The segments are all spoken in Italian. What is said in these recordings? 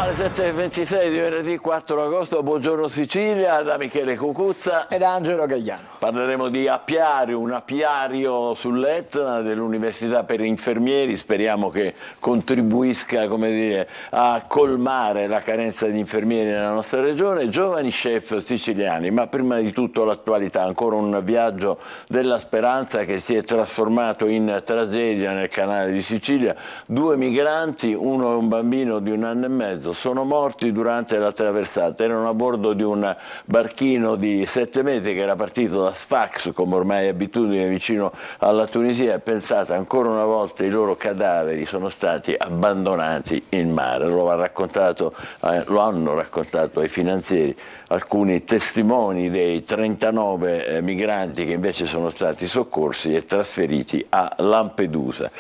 Alle 7.26 di venerdì 4 agosto, buongiorno Sicilia, da Michele Cucuzza ed Angelo Gagliano. Parleremo di apiario, un apiario sull'Etna dell'Università per Infermieri, speriamo che contribuisca, come dire, a colmare la carenza di infermieri nella nostra regione. Giovani chef siciliani, ma prima di tutto l'attualità, ancora un viaggio della speranza che si è trasformato in tragedia nel canale di Sicilia. 2 migranti, uno è un bambino di 1 anno e mezzo, sono morti durante la traversata, erano a bordo di un barchino di 7 metri che era partito da Sfax, come ormai è abitudine, vicino alla Tunisia. Pensate, ancora una volta i loro cadaveri sono stati abbandonati in mare, lo hanno raccontato ai finanzieri alcuni testimoni dei 39 migranti che invece sono stati soccorsi e trasferiti a Lampedusa.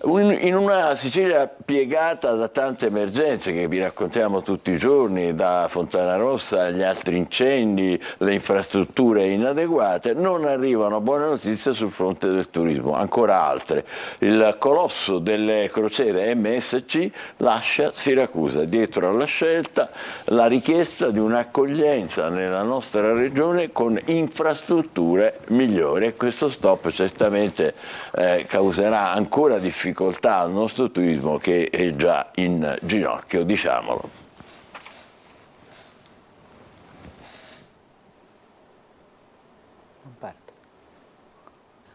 In una Sicilia piegata da tante emergenze che vi raccontiamo tutti i giorni, da Fontanarossa agli altri incendi, le infrastrutture inadeguate, non arrivano buone notizie sul fronte del turismo, ancora altre. Il colosso delle crociere MSC lascia Siracusa, dietro alla scelta la richiesta di un'accoglienza nella nostra regione con infrastrutture migliori, e questo stop certamente causerà ancora difficoltà al nostro turismo che è già in ginocchio, diciamolo.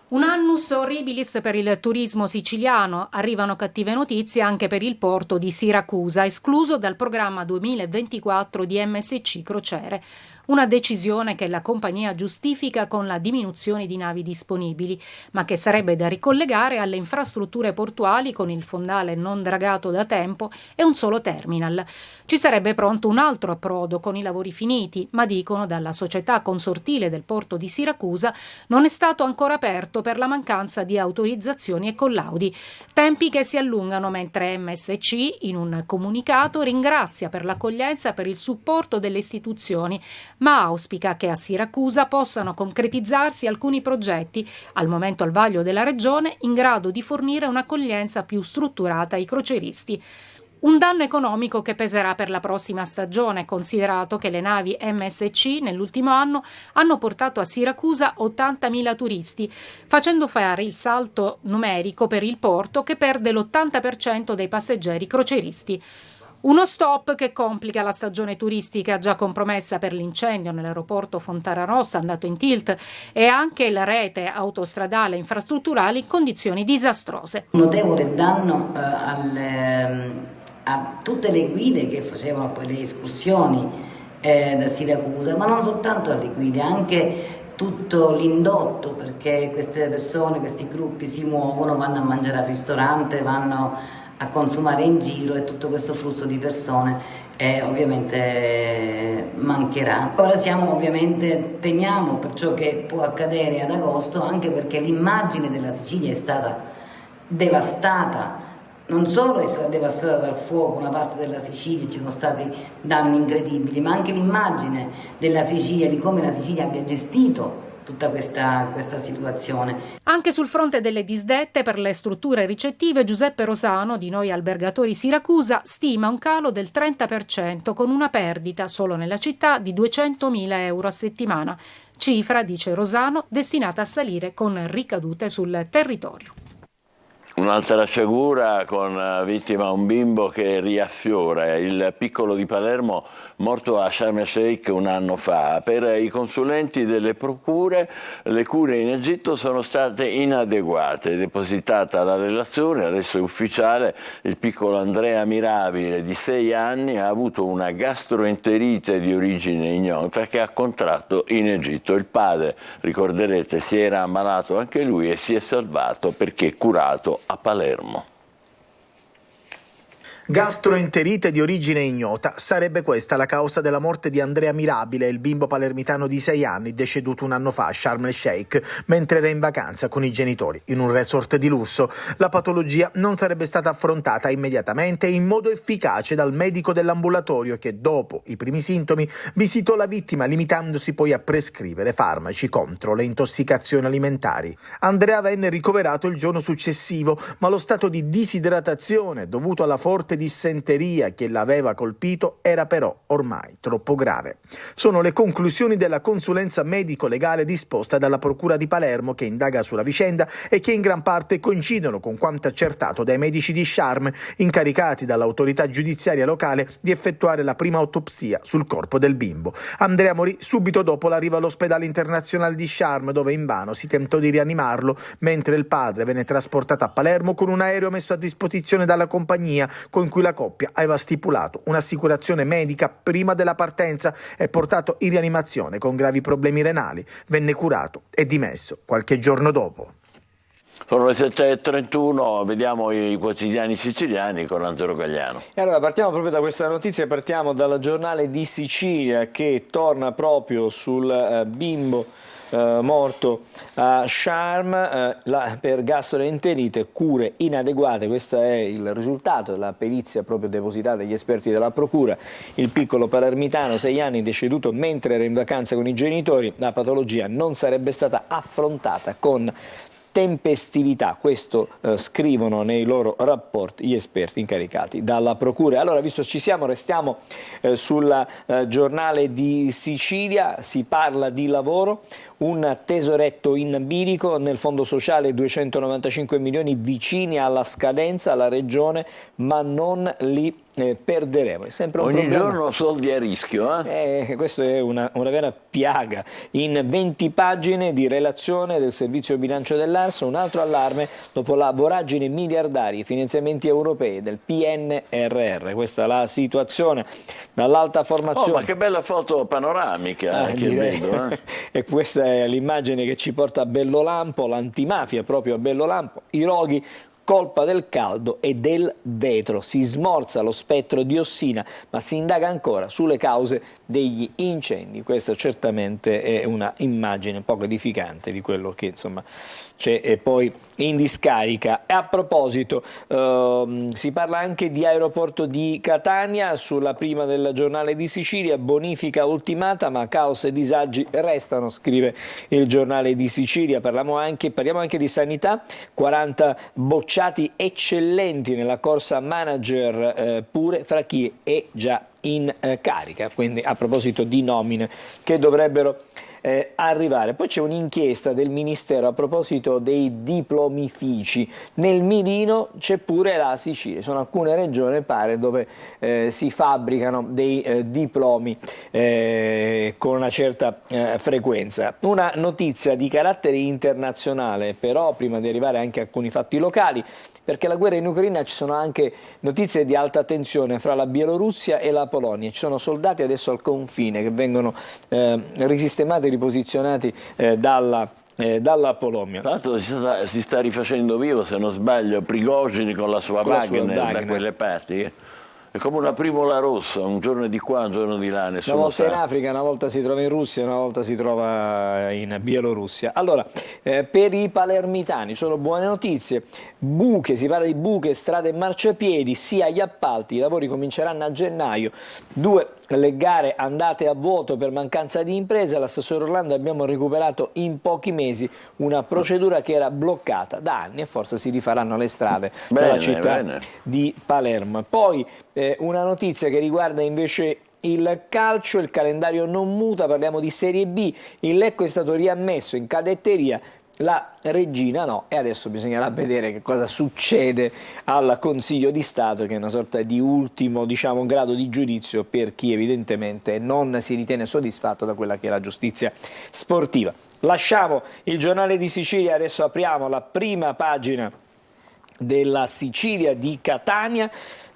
Un annus horribilis per il turismo siciliano. Arrivano cattive notizie anche per il porto di Siracusa, escluso dal programma 2024 di MSC Crociere. Una decisione che la compagnia giustifica con la diminuzione di navi disponibili, ma che sarebbe da ricollegare alle infrastrutture portuali con il fondale non dragato da tempo e un solo terminal. Ci sarebbe pronto un altro approdo con i lavori finiti, ma dicono dalla società consortile del porto di Siracusa non è stato ancora aperto per la mancanza di autorizzazioni e collaudi. Tempi che si allungano, mentre MSC in un comunicato ringrazia per l'accoglienza e per il supporto delle istituzioni, ma auspica che a Siracusa possano concretizzarsi alcuni progetti, al momento al vaglio della regione, in grado di fornire un'accoglienza più strutturata ai croceristi. Un danno economico che peserà per la prossima stagione, considerato che le navi MSC nell'ultimo anno hanno portato a Siracusa 80.000 turisti, facendo fare il salto numerico per il porto che perde l'80% dei passeggeri croceristi. Uno stop che complica la stagione turistica già compromessa per l'incendio nell'aeroporto Fontanarossa andato in tilt, e anche la rete autostradale e infrastrutturale in condizioni disastrose. Un notevole danno a tutte le guide che facevano poi le escursioni da Siracusa, ma non soltanto alle guide, anche tutto l'indotto, perché queste persone, questi gruppi si muovono, vanno a mangiare al ristorante, vanno a consumare in giro, e tutto questo flusso di persone ovviamente mancherà. Ora temiamo per ciò che può accadere ad agosto, anche perché l'immagine della Sicilia è stata devastata. Non solo è stata devastata dal fuoco una parte della Sicilia, ci sono stati danni incredibili, ma anche l'immagine della Sicilia, di come la Sicilia abbia gestito tutta questa situazione. Anche sul fronte delle disdette per le strutture ricettive, Giuseppe Rosano di Noi Albergatori Siracusa stima un calo del 30%, con una perdita solo nella città di 200.000 euro a settimana. Cifra, dice Rosano, destinata a salire con ricadute sul territorio. Un'altra sciagura con vittima un bimbo che riaffiora, il piccolo di Palermo morto a Sharm el Sheikh 1 anno fa. Per i consulenti delle procure le cure in Egitto sono state inadeguate. Depositata la relazione, adesso è ufficiale, il piccolo Andrea Mirabile di 6 anni ha avuto una gastroenterite di origine ignota che ha contratto in Egitto. Il padre, ricorderete, si era ammalato anche lui e si è salvato perché curato a Palermo. Gastroenterite di origine ignota. Sarebbe questa la causa della morte di Andrea Mirabile, il bimbo palermitano di 6 anni, deceduto 1 anno fa a Sharm el Sheikh, mentre era in vacanza con i genitori in un resort di lusso. La patologia non sarebbe stata affrontata immediatamente e in modo efficace dal medico dell'ambulatorio che, dopo i primi sintomi, visitò la vittima, limitandosi poi a prescrivere farmaci contro le intossicazioni alimentari. Andrea venne ricoverato il giorno successivo, ma lo stato di disidratazione dovuto alla forte forte dissenteria che l'aveva colpito era però ormai troppo grave. Sono le conclusioni della consulenza medico-legale disposta dalla Procura di Palermo, che indaga sulla vicenda e che in gran parte coincidono con quanto accertato dai medici di Sharm, incaricati dall'autorità giudiziaria locale di effettuare la prima autopsia sul corpo del bimbo. Andrea morì subito dopo l'arrivo all'ospedale internazionale di Sharm, dove invano si tentò di rianimarlo, mentre il padre venne trasportato a Palermo con un aereo messo a disposizione dalla compagnia con cui la coppia aveva stipulato un'assicurazione medica prima della partenza e portato in rianimazione con gravi problemi renali. Venne curato e dimesso qualche giorno dopo. Sono le 7:31, vediamo i quotidiani siciliani con Angelo Gagliano. E allora partiamo proprio da questa notizia, partiamo dal Giornale di Sicilia, che torna proprio sul bimbo morto a Sharm per gastroenterite, cure inadeguate. Questo è il risultato della perizia proprio depositata dagli esperti della procura. Il piccolo palermitano, 6 anni, deceduto mentre era in vacanza con i genitori. La patologia non sarebbe stata affrontata con tempestività, questo scrivono nei loro rapporti gli esperti incaricati dalla procura. Allora, visto ci siamo, restiamo sul Giornale di Sicilia. Si parla di lavoro, un tesoretto in bilico, nel fondo sociale 295 milioni vicini alla scadenza, alla regione, ma non li perderemo. È sempre un Ogni problema. giorno soldi a rischio. Questo è una vera piaga. In 20 pagine di relazione del servizio bilancio dell'ARS, un altro allarme dopo la voragine miliardaria, i finanziamenti europei del PNRR. Questa è la situazione dall'alta formazione. Oh, ma che bella foto panoramica che vedo. E questa è l'immagine che ci porta a Bellolampo, l'antimafia proprio a Bellolampo, i roghi. Colpa del caldo e del vetro, si smorza lo spettro di Ossina, ma si indaga ancora sulle cause degli incendi. Questa certamente è una immagine poco edificante di quello che insomma c'è poi in discarica. E a proposito, si parla anche di aeroporto di Catania, sulla prima del Giornale di Sicilia, bonifica ultimata ma caos e disagi restano, scrive il Giornale di Sicilia. Parliamo anche di sanità, 40 bocciati eccellenti nella corsa manager pure fra chi è già in carica, quindi a proposito di nomine che dovrebbero arrivare. Poi c'è un'inchiesta del Ministero a proposito dei diplomifici. Nel mirino c'è pure la Sicilia, sono alcune regioni pare dove si fabbricano dei diplomi con una certa frequenza. Una notizia di carattere internazionale, però prima di arrivare anche a alcuni fatti locali, perché la guerra in Ucraina ci sono anche notizie di alta tensione fra la Bielorussia e la Polonia. Ci sono soldati adesso al confine che vengono risistemati e riposizionati dalla Polonia. Tra l'altro si sta rifacendo vivo, se non sbaglio, Prigozhin con la sua Wagner da quelle parti. È come una primula rossa, un giorno di qua, un giorno di là, nessuno una volta sa. in Africa, una volta si trova in Russia, una volta si trova in Bielorussia. Allora, per i palermitani sono buone notizie, buche, si parla di buche, strade e marciapiedi, sia agli appalti, i lavori cominceranno a gennaio, 2 le gare andate a vuoto per mancanza di imprese. All'assessore Orlando abbiamo recuperato in pochi mesi una procedura che era bloccata da anni e forse si rifaranno le strade della città di Palermo. Poi una notizia che riguarda invece il calcio, il calendario non muta, parliamo di Serie B, il Lecco è stato riammesso in cadetteria, la Regina no, e adesso bisognerà vedere che cosa succede al Consiglio di Stato, che è una sorta di ultimo, diciamo, grado di giudizio per chi evidentemente non si ritiene soddisfatto da quella che è la giustizia sportiva. Lasciamo il Giornale di Sicilia, adesso apriamo la prima pagina della Sicilia di Catania.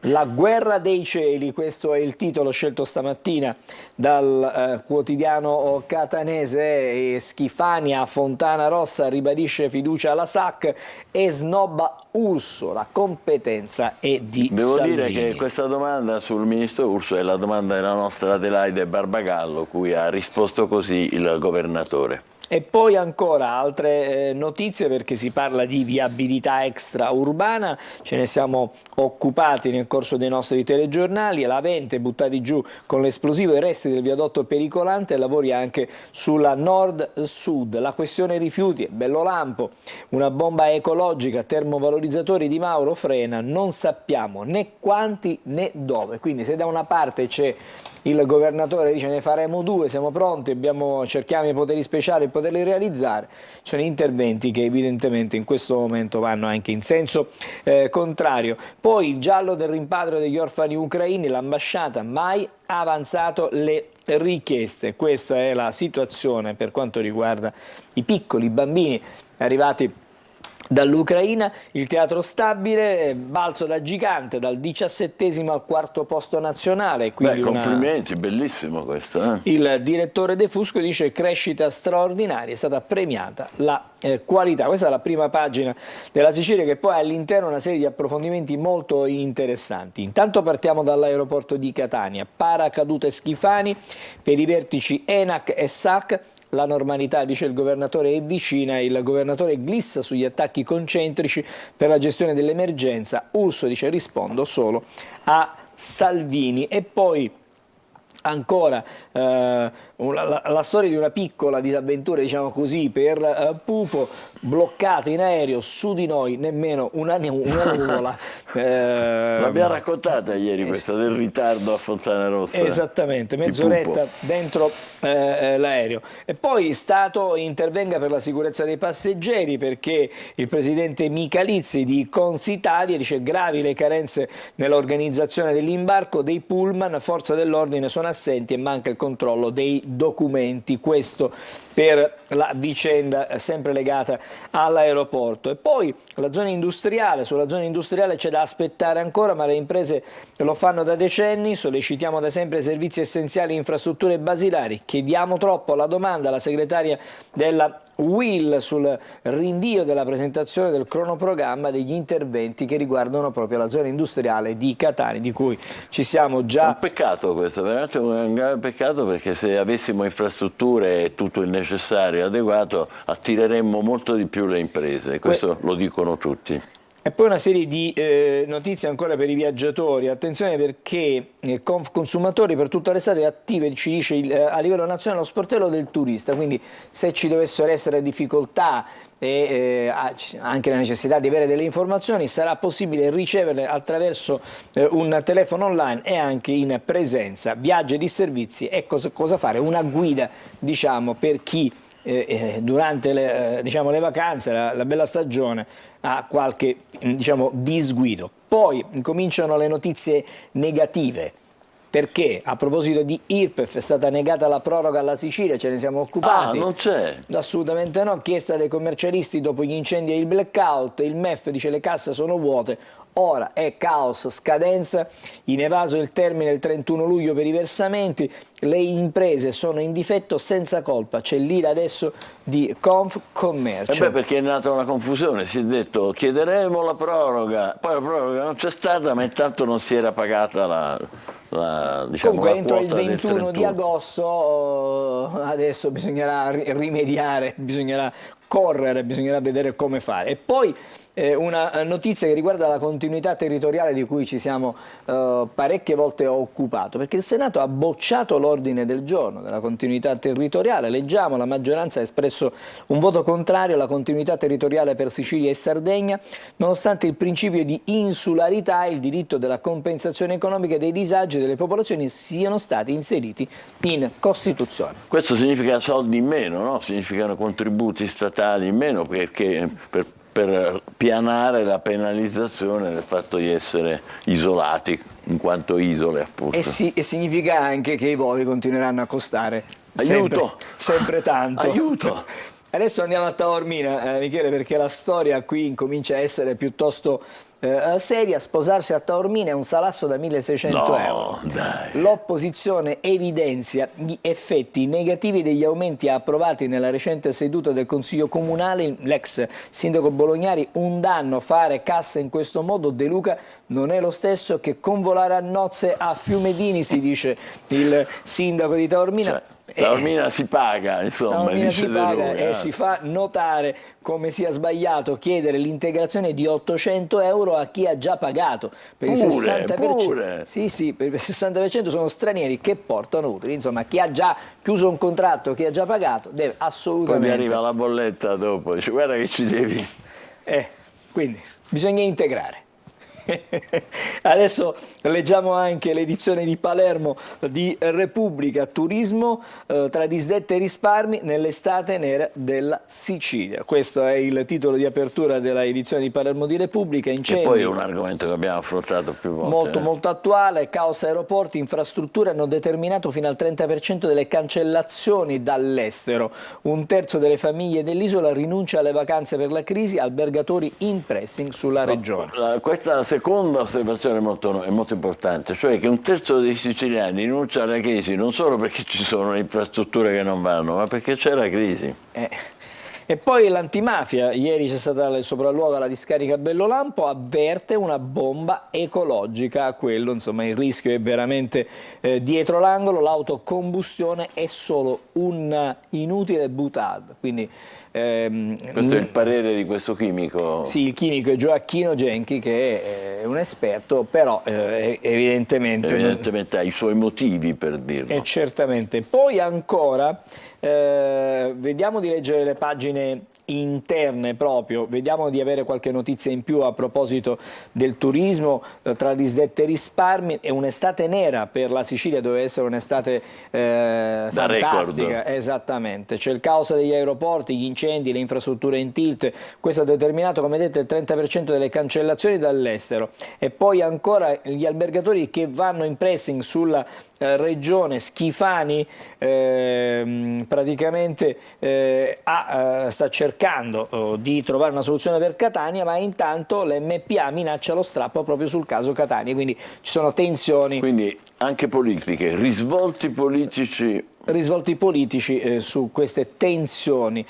La guerra dei cieli, questo è il titolo scelto stamattina dal quotidiano catanese. Schifani a Fontana Rossa ribadisce fiducia alla SAC e snobba Urso, la competenza è di Salvini. Devo dire che questa domanda sul ministro Urso è la domanda della nostra Adelaide Barbagallo, cui ha risposto così il governatore. E poi ancora altre notizie, perché si parla di viabilità extraurbana, ce ne siamo occupati nel corso dei nostri telegiornali. La Vente buttati giù con l'esplosivo i resti del viadotto pericolante e lavori anche sulla nord-sud. La questione rifiuti, Bellolampo, una bomba ecologica, termovalorizzatori di Mauro frena, non sappiamo né quanti né dove. Quindi se da una parte c'è il governatore dice ne faremo 2, siamo pronti, cerchiamo i poteri speciali per poterli realizzare, sono interventi che evidentemente in questo momento vanno anche in senso contrario. Poi il giallo del rimpatrio degli orfani ucraini, l'ambasciata mai ha avanzato le richieste. Questa è la situazione per quanto riguarda i piccoli bambini arrivati dall'Ucraina. Il teatro stabile, balzo da gigante dal 17° al 4° posto nazionale. Quindi complimenti, bellissimo questo. Il direttore De Fusco dice crescita straordinaria, è stata premiata la qualità. Questa è la prima pagina della Sicilia, che poi ha all'interno una serie di approfondimenti molto interessanti. Intanto partiamo dall'aeroporto di Catania, paracadute Schifani per i vertici ENAC e SAC. La normalità, dice il governatore, è vicina, il governatore glissa sugli attacchi concentrici per la gestione dell'emergenza. Urso dice rispondo solo a Salvini. E poi ancora la storia di una piccola disavventura, diciamo così, per Pupo, bloccato in aereo, su di noi nemmeno una nuvola. L'abbiamo raccontata ieri questa del ritardo a Fontana Rossa. Esattamente, mezz'oretta dentro l'aereo. E poi Stato intervenga per la sicurezza dei passeggeri, perché il presidente Michalizzi di Consitalia dice gravi le carenze nell'organizzazione dell'imbarco dei pullman, forza dell'ordine sono assenti e manca il controllo dei documenti. Questo per la vicenda sempre legata all'aeroporto. E poi la zona industriale, sulla zona industriale c'è da aspettare ancora, ma le imprese lo fanno da decenni. Sollecitiamo da sempre servizi essenziali e infrastrutture basilari, chiediamo troppo alla domanda. La segretaria della UIL sul rinvio della presentazione del cronoprogramma degli interventi che riguardano proprio la zona industriale di Catania, di cui ci siamo già... Un peccato questo, veramente un grave peccato, perché se avessimo infrastrutture e tutto il necessario e adeguato attireremmo molto di più le imprese, questo lo dicono tutti. E poi una serie di notizie ancora per i viaggiatori. Attenzione, perché Consumatori per tutta l'estate è attiva, ci dice a livello nazionale, lo sportello del turista. Quindi se ci dovessero essere difficoltà e anche la necessità di avere delle informazioni, sarà possibile riceverle attraverso un telefono online e anche in presenza. Viaggi e disservizi e cosa fare, una guida, diciamo, per chi durante le vacanze, la bella stagione, ha qualche disguido. Poi cominciano le notizie negative, perché a proposito di IRPEF è stata negata la proroga alla Sicilia, ce ne siamo occupati. Non c'è? Assolutamente no, chiesta dai commercialisti dopo gli incendi e il blackout. Il MEF dice le casse sono vuote, ora è caos, scadenza, in evaso il termine del 31 luglio per i versamenti, le imprese sono in difetto senza colpa, c'è l'ira adesso di Confcommercio. Perché è nata una confusione, si è detto chiederemo la proroga, poi la proroga non c'è stata, ma intanto non si era pagata comunque la entro il quota 21 di agosto adesso bisognerà rimediare, bisognerà correre, bisognerà vedere come fare. E poi una notizia che riguarda la continuità territoriale, di cui ci siamo parecchie volte occupato, perché il Senato ha bocciato l'ordine del giorno della continuità territoriale. Leggiamo, la maggioranza ha espresso un voto contrario alla continuità territoriale per Sicilia e Sardegna, nonostante il principio di insularità e il diritto della compensazione economica dei disagi delle popolazioni siano stati inseriti in Costituzione. Questo significa soldi in meno, no? Significano contributi statali in meno, perché per pianare la penalizzazione del fatto di essere isolati in quanto isole, appunto. E significa anche che i voli continueranno a costare Aiuto! sempre tanto. Aiuto! Adesso andiamo a Taormina, Michele, perché la storia qui incomincia a essere piuttosto seria. Sposarsi a Taormina è un salasso da 1.600 euro. Dai. L'opposizione evidenzia gli effetti negativi degli aumenti approvati nella recente seduta del Consiglio Comunale. L'ex sindaco Bolognari: un danno fare cassa in questo modo, De Luca non è lo stesso che convolare a nozze a Fiumedini, si dice il sindaco di Taormina. Taormina si paga, insomma, Taormina dice si De paga Luca. e si fa notare come sia sbagliato chiedere l'integrazione di 800 euro a chi ha già pagato. Per il 60%, pure. Sì, per il 60% sono stranieri che portano utili. Insomma, chi ha già chiuso un contratto, chi ha già pagato, deve Poi assolutamente... mi arriva la bolletta dopo, dice guarda che ci devi. Quindi bisogna integrare. Adesso leggiamo anche l'edizione di Palermo di Repubblica, turismo tra disdette e risparmi nell'estate nera della Sicilia. Questo è il titolo di apertura della edizione di Palermo di Repubblica. E Incendi, poi è un argomento che abbiamo affrontato più volte. molto attuale. Caos aeroporti, infrastrutture hanno determinato fino al 30% delle cancellazioni dall'estero. Un terzo delle famiglie dell'isola rinuncia alle vacanze per la crisi, albergatori in pressing sulla regione. Questa seconda osservazione è molto importante, cioè che un terzo dei siciliani rinuncia alla crisi non solo perché ci sono le infrastrutture che non vanno, ma perché c'è la crisi. E poi l'antimafia, ieri c'è stata il sopralluogo alla discarica Bellolampo, avverte una bomba ecologica a quello, insomma il rischio è veramente dietro l'angolo, l'autocombustione è solo un inutile boutade, quindi... Questo è il parere di questo chimico? Sì, il chimico è Gioacchino Genchi, che è un esperto, però evidentemente ha i suoi motivi per dirlo. certamente. Poi ancora, vediamo di leggere le pagine interne proprio, vediamo di avere qualche notizia in più a proposito del turismo, tra disdette e risparmi. È un'estate nera per la Sicilia, doveva essere un'estate fantastica, record. Esattamente, c'è il caos degli aeroporti, gli incendi, le infrastrutture in tilt, questo ha determinato, come detto, il 30% delle cancellazioni dall'estero. E poi ancora gli albergatori che vanno in pressing sulla regione. Schifani praticamente sta cercando di trovare una soluzione per Catania, ma intanto l'MPA minaccia lo strappo proprio sul caso Catania, quindi ci sono tensioni. Quindi anche politiche, risvolti politici Su queste tensioni.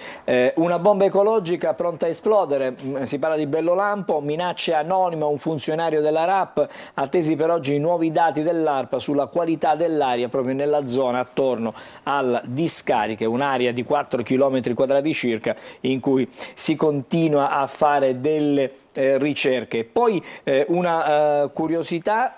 Una bomba ecologica pronta a esplodere, si parla di Bellolampo, minacce anonime a un funzionario della RAP, attesi per oggi i nuovi dati dell'ARPA sulla qualità dell'aria proprio nella zona attorno alla discarica, un'area di 4 km² circa in cui si continua a fare delle ricerche. Poi una curiosità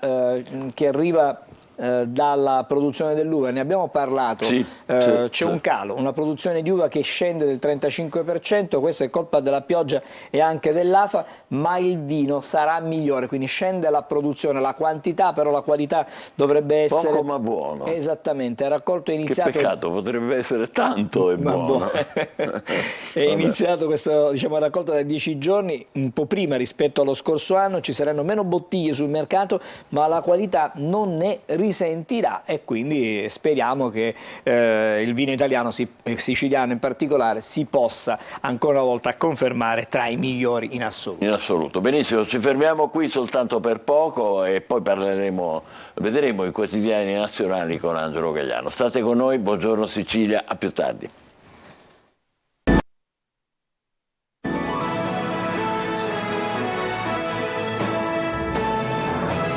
che arriva dalla produzione dell'uva, ne abbiamo parlato, c'è un calo, una produzione di uva che scende del 35%, questo è colpa della pioggia e anche dell'afa, ma il vino sarà migliore, quindi scende la produzione, la quantità, però la qualità dovrebbe essere... Poco ma buono. Esattamente, è raccolto e iniziato... Che peccato, potrebbe essere tanto e buono. È iniziato questa raccolta da 10 giorni, un po' prima rispetto allo scorso anno, ci saranno meno bottiglie sul mercato, ma la qualità non ne risentirà e quindi speriamo che il vino italiano, siciliano in particolare, si possa ancora una volta confermare tra i migliori in assoluto. In assoluto. Benissimo, ci fermiamo qui soltanto per poco e poi vedremo i quotidiani nazionali con Angelo Gagliano. State con noi, buongiorno Sicilia, a più tardi.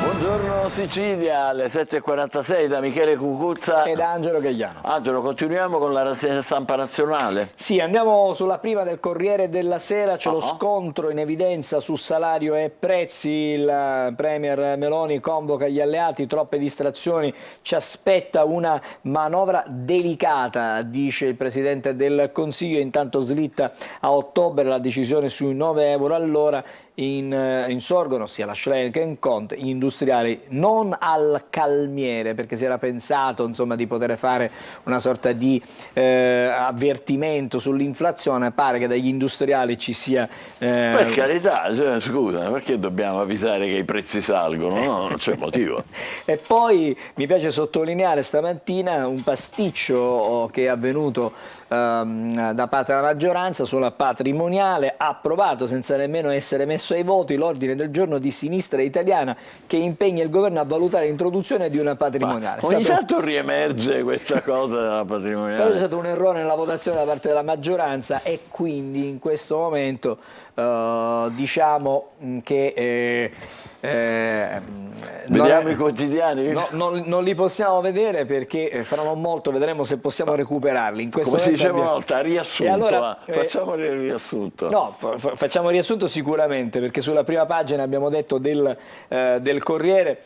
Buongiorno Sicilia, alle 7.46 da Michele Cucuzza ed Angelo Gagliano. Angelo, continuiamo con la rassegna stampa nazionale. Sì, andiamo sulla prima del Corriere della Sera, c'è lo scontro in evidenza su salario e prezzi, il Premier Meloni convoca gli alleati, troppe distrazioni, ci aspetta una manovra delicata, dice il Presidente del Consiglio, intanto slitta a ottobre la decisione sui 9 euro all'ora, insorgono sia la Schlein che Conte, gli industriali non al calmiere, perché si era pensato insomma di poter fare una sorta di avvertimento sull'inflazione, pare che dagli industriali ci sia... Per carità, scusa, perché dobbiamo avvisare che i prezzi salgono? No, non c'è motivo. E poi mi piace sottolineare stamattina un pasticcio che è avvenuto da parte della maggioranza sulla patrimoniale, ha approvato senza nemmeno essere messo ai voti l'ordine del giorno di Sinistra Italiana che impegna il governo a valutare l'introduzione di una patrimoniale. Ogni tanto riemerge questa cosa della patrimoniale. Però c'è stato un errore nella votazione da parte della maggioranza e quindi in questo momento diciamo che Vediamo i quotidiani. Non li possiamo vedere perché fra non molto vedremo se possiamo recuperarli. In questo Come si momento diceva una volta, riassunto. allora, facciamo il riassunto. No, facciamo il riassunto sicuramente, perché sulla prima pagina abbiamo detto del Corriere,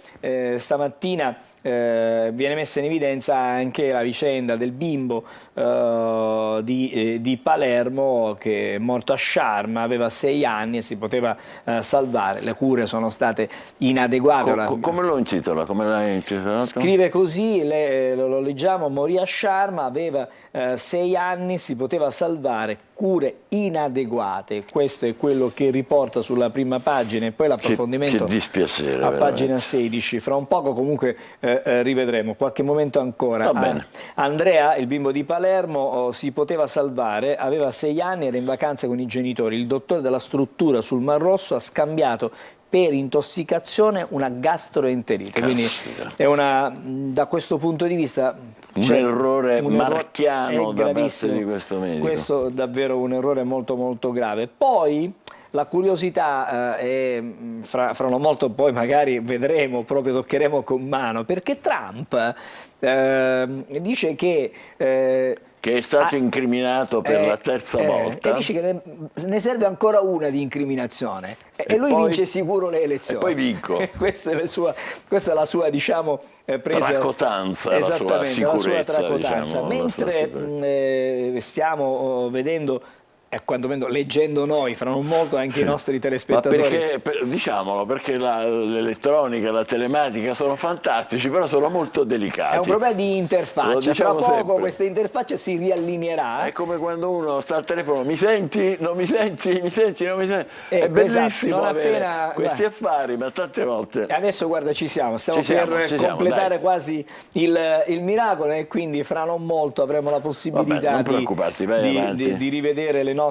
stamattina viene messa in evidenza anche la vicenda del bimbo di Palermo che è morto a Sharm, aveva 6 anni e si poteva salvare, le cure sono state inadeguate. Come lo intitola? Come l'hai intitolato? Scrive così, lo leggiamo: morì a Sharm, aveva 6 anni, si poteva salvare, cure inadeguate. Questo è quello che riporta sulla prima pagina, e poi l'approfondimento che dispiacere, a veramente. pagina 16. Fra un poco comunque rivedremo, qualche momento ancora. Va bene. Andrea, il bimbo di Palermo, si poteva salvare, aveva 6 anni, era in vacanza con i genitori. Il dottore della struttura sul Mar Rosso ha scambiato per intossicazione una gastroenterite. Quindi è da questo punto di vista un errore marchiano da parte di questo medico. Questo è davvero un errore molto molto grave. Poi la curiosità è, fra non molto poi magari vedremo, proprio toccheremo con mano, perché Trump dice che è stato incriminato per la terza volta. E dice che ne serve ancora una di incriminazione. E lui poi vince sicuro le elezioni. E poi vinco. questa è la sua, diciamo, presa. Tracotanza, Esattamente, la sua sicurezza. La sua tracotanza. Diciamo, mentre stiamo vedendo, e quantomeno leggendo noi, fra non molto anche i nostri telespettatori. Ma perché, diciamolo, perché l'elettronica, la telematica sono fantastici, però sono molto delicati. È un problema di interfaccia, diciamo fra poco sempre. questa interfaccia si riallineerà. È come quando uno sta al telefono: mi senti? Non mi senti? Mi senti? Non mi senti? È Esatto, bellissimo non avere appena, questi affari, ma tante volte. E adesso guarda, stiamo Ci per completare dai. quasi il miracolo, e quindi fra non molto avremo la possibilità Vabbè, non preoccuparti, vai avanti. di rivedere le nostre.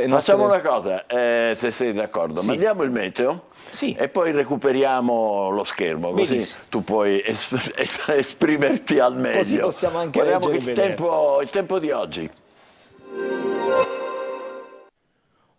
Facciamo una cosa, se sei d'accordo, Sì. mandiamo il meteo. Sì. E poi recuperiamo lo schermo, così Benissimo. tu puoi esprimerti al meglio. Così possiamo anche guardiamo leggere il e vedere. tempo di oggi.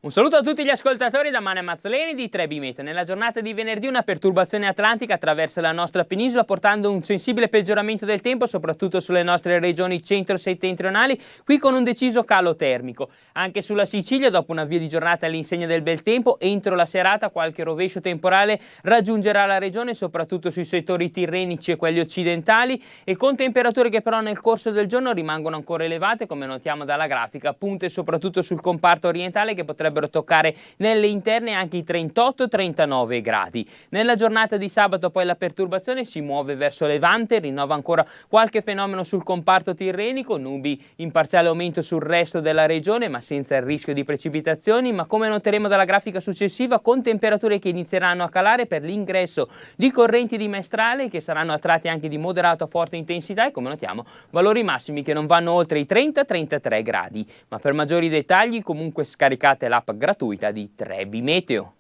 Un saluto a tutti gli ascoltatori da Mane Mazzoleni di Trebi Meteo. Nella giornata di venerdì una perturbazione atlantica attraversa la nostra penisola, portando un sensibile peggioramento del tempo, soprattutto sulle nostre regioni centro-settentrionali, qui con un deciso calo termico. Anche sulla Sicilia, dopo un avvio di giornata all'insegna del bel tempo, entro la serata qualche rovescio temporale raggiungerà la regione, soprattutto sui settori tirrenici e quelli occidentali, e con temperature che però nel corso del giorno rimangono ancora elevate, come notiamo dalla grafica, punte soprattutto sul comparto orientale, che potrebbero toccare nelle interne anche i 38-39 gradi. Nella giornata di sabato poi la perturbazione si muove verso levante, rinnova ancora qualche fenomeno sul comparto tirrenico, nubi in parziale aumento sul resto della regione ma senza il rischio di precipitazioni, ma come noteremo dalla grafica successiva con temperature che inizieranno a calare per l'ingresso di correnti di maestrale che saranno a tratti anche di moderato a forte intensità, e come notiamo valori massimi che non vanno oltre i 30-33 gradi. Ma per maggiori dettagli comunque scaricate l'app gratuita di Trebi Meteo.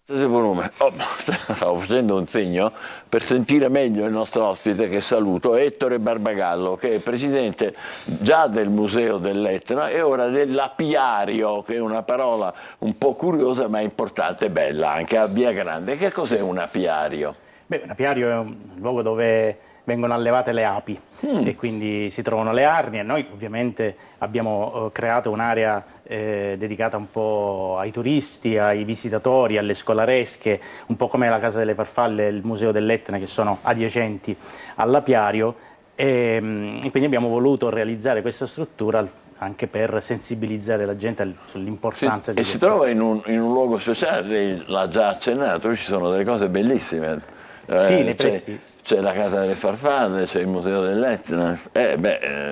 Stavo facendo un segno per sentire meglio il nostro ospite, che saluto, Ettore Barbagallo, che è presidente già del Museo dell'Etna e ora dell'apiario, che è una parola un po' curiosa ma importante e bella anche a Via Grande. Che cos'è un apiario? Beh, un apiario è un luogo dove vengono allevate le api e quindi si trovano le arnie. Noi ovviamente abbiamo creato un'area dedicata un po' ai turisti, ai visitatori, alle scolaresche, un po' come la Casa delle Farfalle e il Museo dell'Etna, che sono adiacenti all'apiario, e quindi abbiamo voluto realizzare questa struttura anche per sensibilizzare la gente sull'importanza di questo. Si trova in un luogo speciale, lei l'ha già accennato, ci sono delle cose bellissime. Sì, nei pressi. C'è la Casa delle Farfalle, c'è il Museo dell'Etna,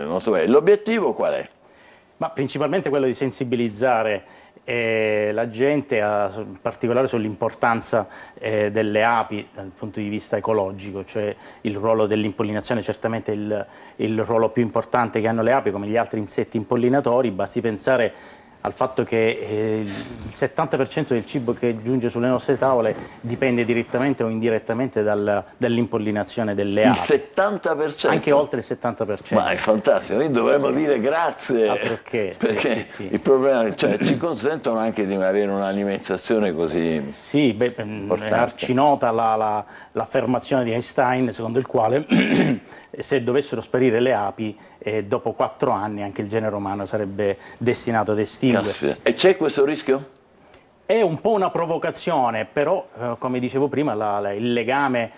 molto bello. L'obiettivo qual è? Ma principalmente quello di sensibilizzare la gente, in particolare sull'importanza delle api dal punto di vista ecologico, cioè il ruolo dell'impollinazione, certamente il ruolo più importante che hanno le api come gli altri insetti impollinatori. Basti pensare al fatto che il 70% del cibo che giunge sulle nostre tavole dipende direttamente o indirettamente dall'impollinazione delle api. Il 70%? Anche oltre il 70%. Ma è fantastico, noi dovremmo dire grazie, Altro che, perché sì. il problema, cioè, ci consentono anche di avere un'alimentazione così Sì, è arcinota l'affermazione di Einstein secondo il quale se dovessero sparire le api dopo 4 anni anche il genere umano sarebbe destinato ad estinguersi. caspita. E c'è questo rischio? È un po' una provocazione, però come dicevo prima il legame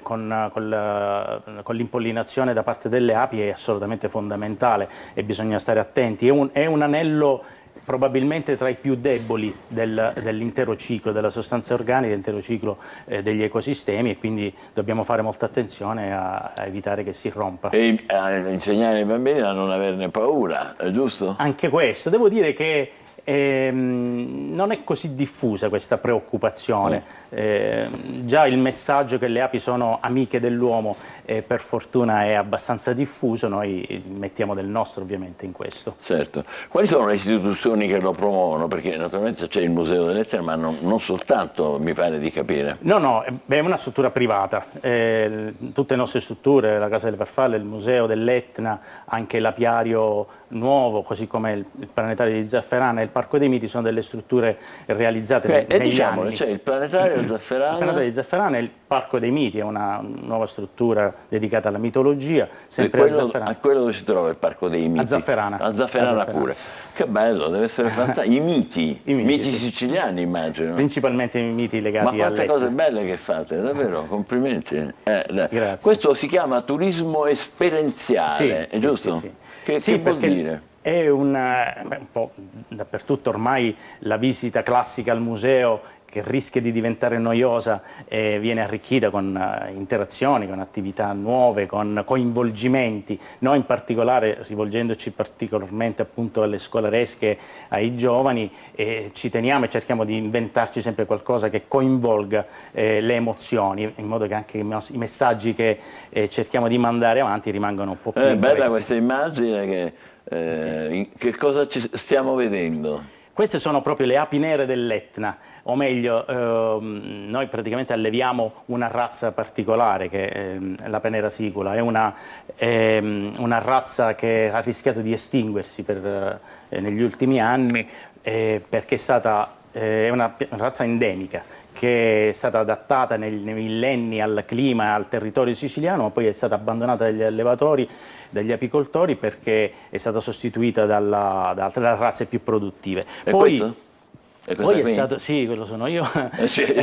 con l'impollinazione da parte delle api è assolutamente fondamentale e bisogna stare attenti. È un anello probabilmente tra i più deboli dell'intero ciclo della sostanza organica, dell'intero ciclo degli ecosistemi, e quindi dobbiamo fare molta attenzione a evitare che si rompa. E a insegnare ai bambini a non averne paura, è giusto? Anche questo, devo dire che non è così diffusa questa preoccupazione. Già il messaggio che le api sono amiche dell'uomo per fortuna è abbastanza diffuso, noi mettiamo del nostro ovviamente in questo. Certo. Quali sono le istituzioni che lo promuovono? Perché naturalmente c'è il Museo dell'Etna, ma non soltanto, mi pare di capire. No, è una struttura privata. Tutte le nostre strutture, la Casa delle Farfalle, il Museo dell'Etna, anche l'Apiario Nuovo, così come il Planetario di Zafferana e il Parco dei Miti, sono delle strutture realizzate negli anni. C'è il Planetario di Zafferana. Il Planetario di Zafferana e il Parco dei Miti, è una nuova struttura dedicata alla mitologia, sempre a Zafferana. A quello dove si trova il Parco dei Miti? A Zafferana. A Zafferana pure. Che bello, deve essere fantastico. I miti, miti sì. siciliani immagino. Principalmente i miti legati Ma quante all'Etna. cose belle che fate, davvero, complimenti. Grazie. Questo si chiama turismo esperienziale, è giusto? Sì. Che vuol dire? È un po' dappertutto ormai la visita classica al museo, che rischia di diventare noiosa, viene arricchita con interazioni, con attività nuove, con coinvolgimenti. Noi in particolare, rivolgendoci particolarmente appunto alle scolaresche, ai giovani, ci teniamo e cerchiamo di inventarci sempre qualcosa che coinvolga le emozioni, in modo che anche i messaggi che cerchiamo di mandare avanti rimangano un po' più impressi. Bella questa immagine, che cosa ci stiamo vedendo? Queste sono proprio le api nere dell'Etna, o meglio, noi praticamente alleviamo una razza particolare che è l'ape nera sicula, è una razza che ha rischiato di estinguersi negli ultimi anni perché è una razza endemica che è stata adattata nei millenni al clima e al territorio siciliano, ma poi è stata abbandonata dagli allevatori, dagli apicoltori, perché è stata sostituita da altre razze più produttive. E poi, questo? Poi è stato, sì, quello sono io.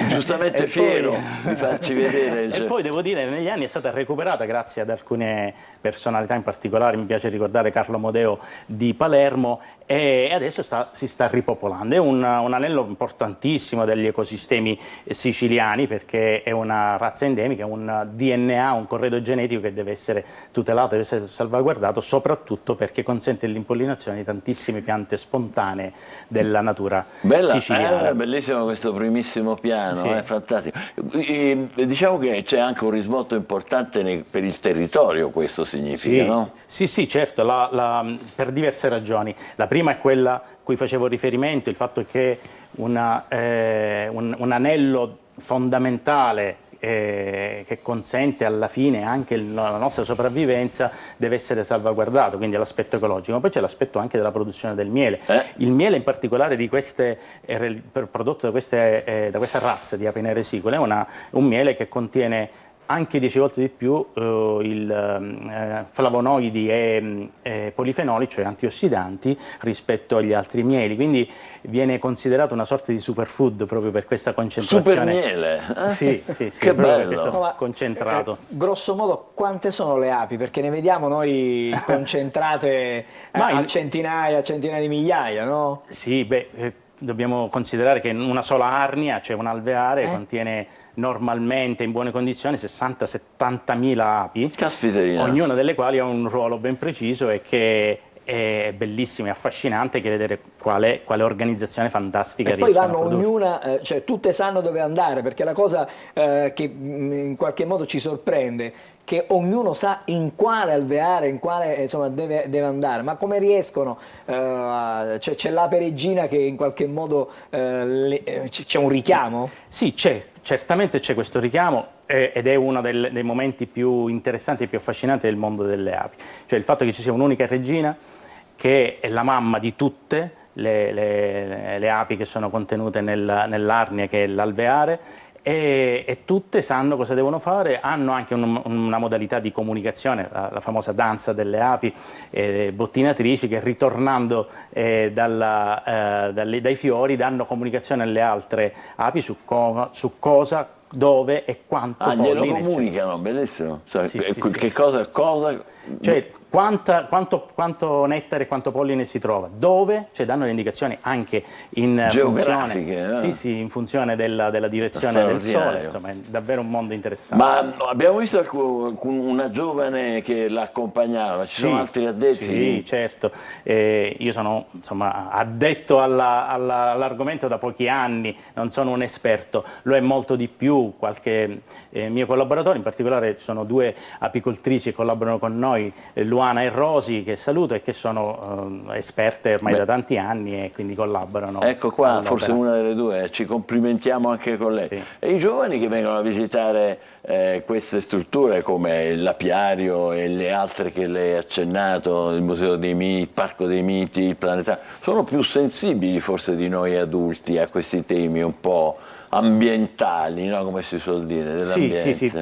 Giustamente fiero di farci vedere. E poi devo dire, negli anni è stata recuperata grazie ad alcune personalità, in particolare mi piace ricordare Carlo Amodeo di Palermo, e adesso si sta ripopolando. È un anello importantissimo degli ecosistemi siciliani, perché è una razza endemica, un DNA, un corredo genetico che deve essere tutelato, deve essere salvaguardato, soprattutto perché consente l'impollinazione di tantissime piante spontanee della natura siciliana. Bellissimo questo primissimo piano, Sì. è fantastico. Diciamo che c'è anche un risvolto importante per il territorio, questo significa, Sì, no? sì, certo, per diverse ragioni. La prima è quella a cui facevo riferimento, il fatto che un anello fondamentale che consente alla fine anche la nostra sopravvivenza deve essere salvaguardato, quindi l'aspetto ecologico, ma poi c'è l'aspetto anche della produzione del miele. Il miele in particolare prodotto da questa razza di api nere sicule è un miele che contiene anche 10 volte di più flavonoidi e polifenoli, cioè antiossidanti, rispetto agli altri mieli, quindi viene considerato una sorta di superfood proprio per questa concentrazione. Super miele? Sì, che bello. questo concentrato. Grosso modo, quante sono le api? Perché ne vediamo noi concentrate a centinaia di migliaia, no? Sì, dobbiamo considerare che una sola arnia, cioè un alveare, contiene normalmente in buone condizioni 60-70 mila api, Caspiterina. ognuna delle quali ha un ruolo ben preciso e che è bellissimo e affascinante che vedere quale organizzazione fantastica e poi riescono vanno a produrre. ognuna, cioè tutte sanno dove andare, perché la cosa che in qualche modo ci sorprende, che ognuno sa in quale alveare, in quale insomma deve andare, ma come riescono? C'è l'ape regina che in qualche modo c'è un richiamo? Sì, certamente c'è questo richiamo ed è uno dei momenti più interessanti e più affascinanti del mondo delle api, cioè il fatto che ci sia un'unica regina che è la mamma di tutte le api che sono contenute nell'arnia, che è l'alveare, e tutte sanno cosa devono fare, hanno anche una modalità di comunicazione, la famosa danza delle api bottinatrici, che ritornando dai fiori danno comunicazione alle altre api su cosa, dove e quanto glielo polline comunicano, bellissimo. Cioè, Sì, sì, che sì. cosa... Cioè, quanto nettare e quanto polline si trova, dove, cioè danno le indicazioni anche in geografiche, funzione, sì, in funzione della direzione del Sole, insomma è davvero un mondo interessante. Ma abbiamo visto una giovane che l'accompagnava, ci sono altri addetti? Sì, certo, io sono insomma addetto all'argomento da pochi anni, non sono un esperto, lo è molto di più qualche mio collaboratore, in particolare ci sono 2 apicoltrici che collaborano con noi, Luana e Rosi, che saluto e che sono esperte ormai da tanti anni e quindi collaborano. Ecco qua, forse una delle 2, ci complimentiamo anche con lei. Sì. E i giovani che vengono a visitare queste strutture come l'Apiario e le altre che lei ha accennato, il Museo dei Miti, il Parco dei Miti, il Planetario, sono più sensibili forse di noi adulti a questi temi un po' ambientali, no? Come si suol dire, dell'ambiente. Sì.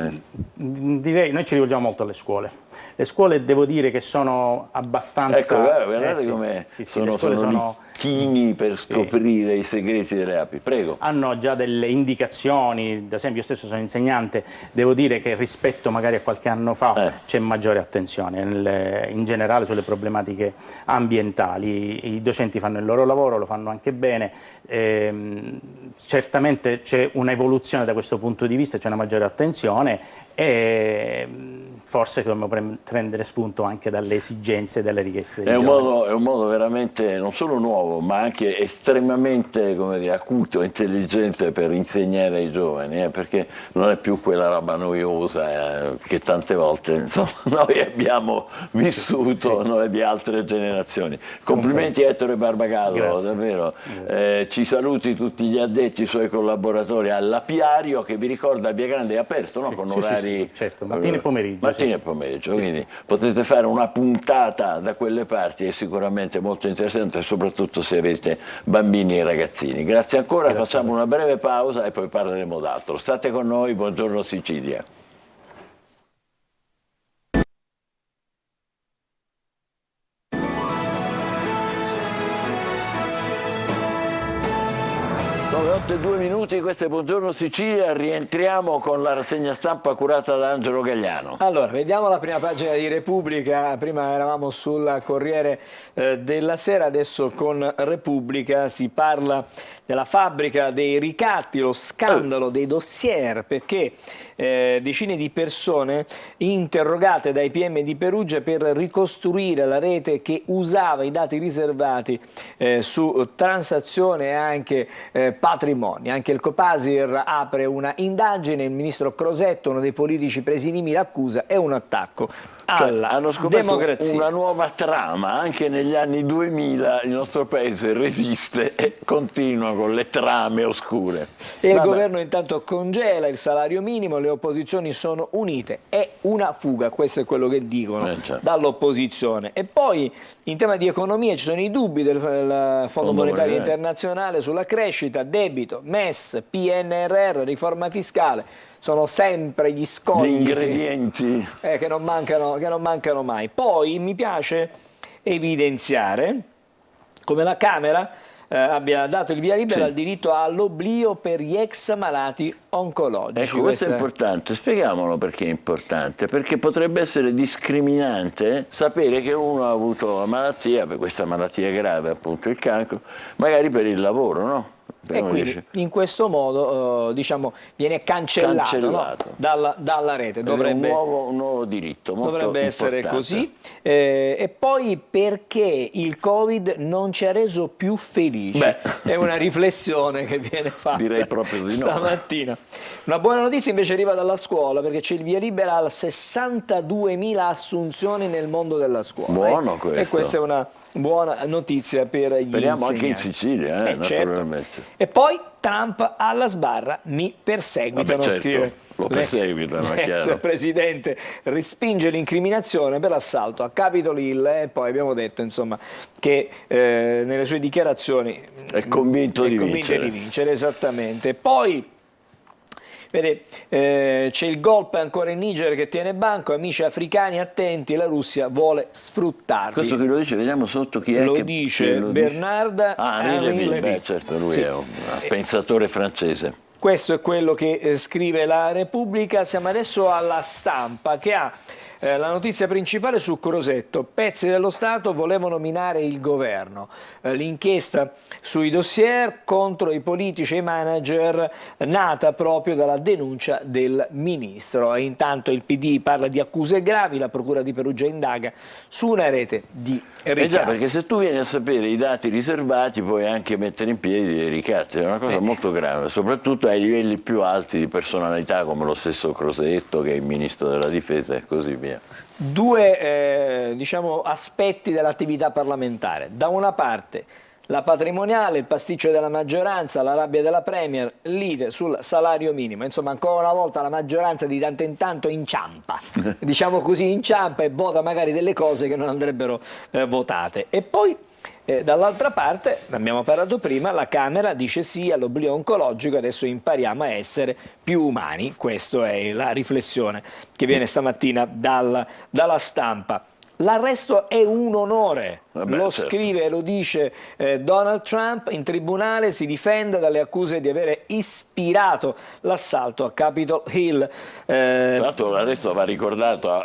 Direi, noi ci rivolgiamo molto alle scuole. Le scuole devo dire che sono abbastanza... Ecco, guardate come sono chini per scoprire i segreti delle api. Prego. Hanno già delle indicazioni, ad esempio io stesso sono insegnante, devo dire che rispetto magari a qualche anno fa c'è maggiore attenzione in generale sulle problematiche ambientali. I docenti fanno il loro lavoro, lo fanno anche bene, certamente c'è un'evoluzione da questo punto di vista, c'è una maggiore attenzione e forse dobbiamo prendere spunto anche dalle esigenze e dalle richieste dei giovani. È un modo veramente non solo nuovo, ma anche estremamente, come dire, acuto, intelligente per insegnare ai giovani, perché non è più quella roba noiosa che tante volte insomma, noi abbiamo vissuto, noi di altre generazioni. Complimenti a Ettore Barbagallo, Grazie. davvero. Ci saluti tutti gli addetti, i suoi collaboratori all'Apiario, che vi ricorda Via Grande è aperto, no? Con orari... Sì, certo, mattina e pomeriggio. Mattina e pomeriggio, quindi potete fare una puntata da quelle parti, è sicuramente molto interessante, soprattutto se avete bambini e ragazzini. Grazie ancora, facciamo una breve pausa e poi parleremo d'altro. State con noi, buongiorno Sicilia. Sono le 8:02, questo è Buongiorno Sicilia, rientriamo con la rassegna stampa curata da Angelo Gagliano. Allora, vediamo la prima pagina di Repubblica, prima eravamo sul Corriere della Sera, adesso con Repubblica si parla della fabbrica dei ricatti, lo scandalo dei dossier, perché decine di persone interrogate dai PM di Perugia per ricostruire la rete che usava i dati riservati su transazione e anche patrimoni. Anche il Copasir apre una indagine, il ministro Crosetto, uno dei politici presi in mira, accusa è un attacco alla hanno scoperto democrazia. Una nuova trama, anche negli anni 2000 il nostro paese resiste e continua con le trame oscure. E il governo intanto congela il salario minimo, le opposizioni sono unite, è una fuga, questo è quello che dicono certo. dall'opposizione. E poi in tema di economia ci sono i dubbi del Fondo Monetario Internazionale sulla crescita, debito, MES, PNRR, riforma fiscale. Sono sempre gli scogli, gli ingredienti che non mancano mai. Poi mi piace evidenziare come la Camera abbia dato il via libera al diritto all'oblio per gli ex malati oncologici. Ecco, questo è importante, spieghiamolo perché è importante, perché potrebbe essere discriminante sapere che uno ha avuto la malattia, per questa malattia grave appunto il cancro, magari per il lavoro, no? E quindi in questo modo diciamo, viene cancellato, no? dalla rete. Dovrebbe, un nuovo diritto, molto dovrebbe essere importante. così. E poi perché il Covid non ci ha reso più felici? È una riflessione che viene fatta direi proprio di no. stamattina. Una buona notizia invece arriva dalla scuola, perché c'è il via libera a 62.000 assunzioni nel mondo della scuola. Buono questo. E questa è una buona notizia per gli Speriamo anche in insegnanti. Sicilia, naturalmente. Certo. E poi Trump alla sbarra, mi perseguitano, certo, scrive. lo perseguitano, è L'ex chiaro. presidente respinge l'incriminazione per l'assalto a Capitol Hill e poi abbiamo detto insomma che nelle sue dichiarazioni È convinto di vincere, esattamente. Poi vede, c'è il golpe ancora in Niger che tiene banco, amici africani attenti, la Russia vuole sfruttarli. Questo chi lo dice? Vediamo sotto chi è. Lo che dice Bernard Henri Lévy. Certo, lui è un pensatore francese. Questo è quello che scrive la Repubblica. Siamo adesso alla Stampa che ha la notizia principale su Crosetto. Pezzi dello Stato volevano minare il governo. L'inchiesta sui dossier contro i politici e i manager nata proprio dalla denuncia del ministro. E intanto il PD parla di accuse gravi, la Procura di Perugia indaga su una rete di ricatti. Già, perché se tu vieni a sapere i dati riservati puoi anche mettere in piedi dei ricatti, è una cosa molto grave, soprattutto ai livelli più alti di personalità come lo stesso Crosetto che è il ministro della difesa e così via. Due diciamo, aspetti dell'attività parlamentare. Da una parte la patrimoniale, il pasticcio della maggioranza, la rabbia della Premier, lite sul salario minimo. Insomma, ancora una volta la maggioranza di tanto in tanto inciampa, diciamo così, inciampa e vota magari delle cose che non andrebbero votate. E poi dall'altra parte, ne abbiamo parlato prima, la Camera dice sì all'oblio oncologico, adesso impariamo a essere più umani. Questa è la riflessione che viene stamattina dalla Stampa. L'arresto è un onore, lo scrive e lo dice Donald Trump, in tribunale si difende dalle accuse di avere ispirato l'assalto a Capitol Hill. Tra l'altro l'arresto va ricordato,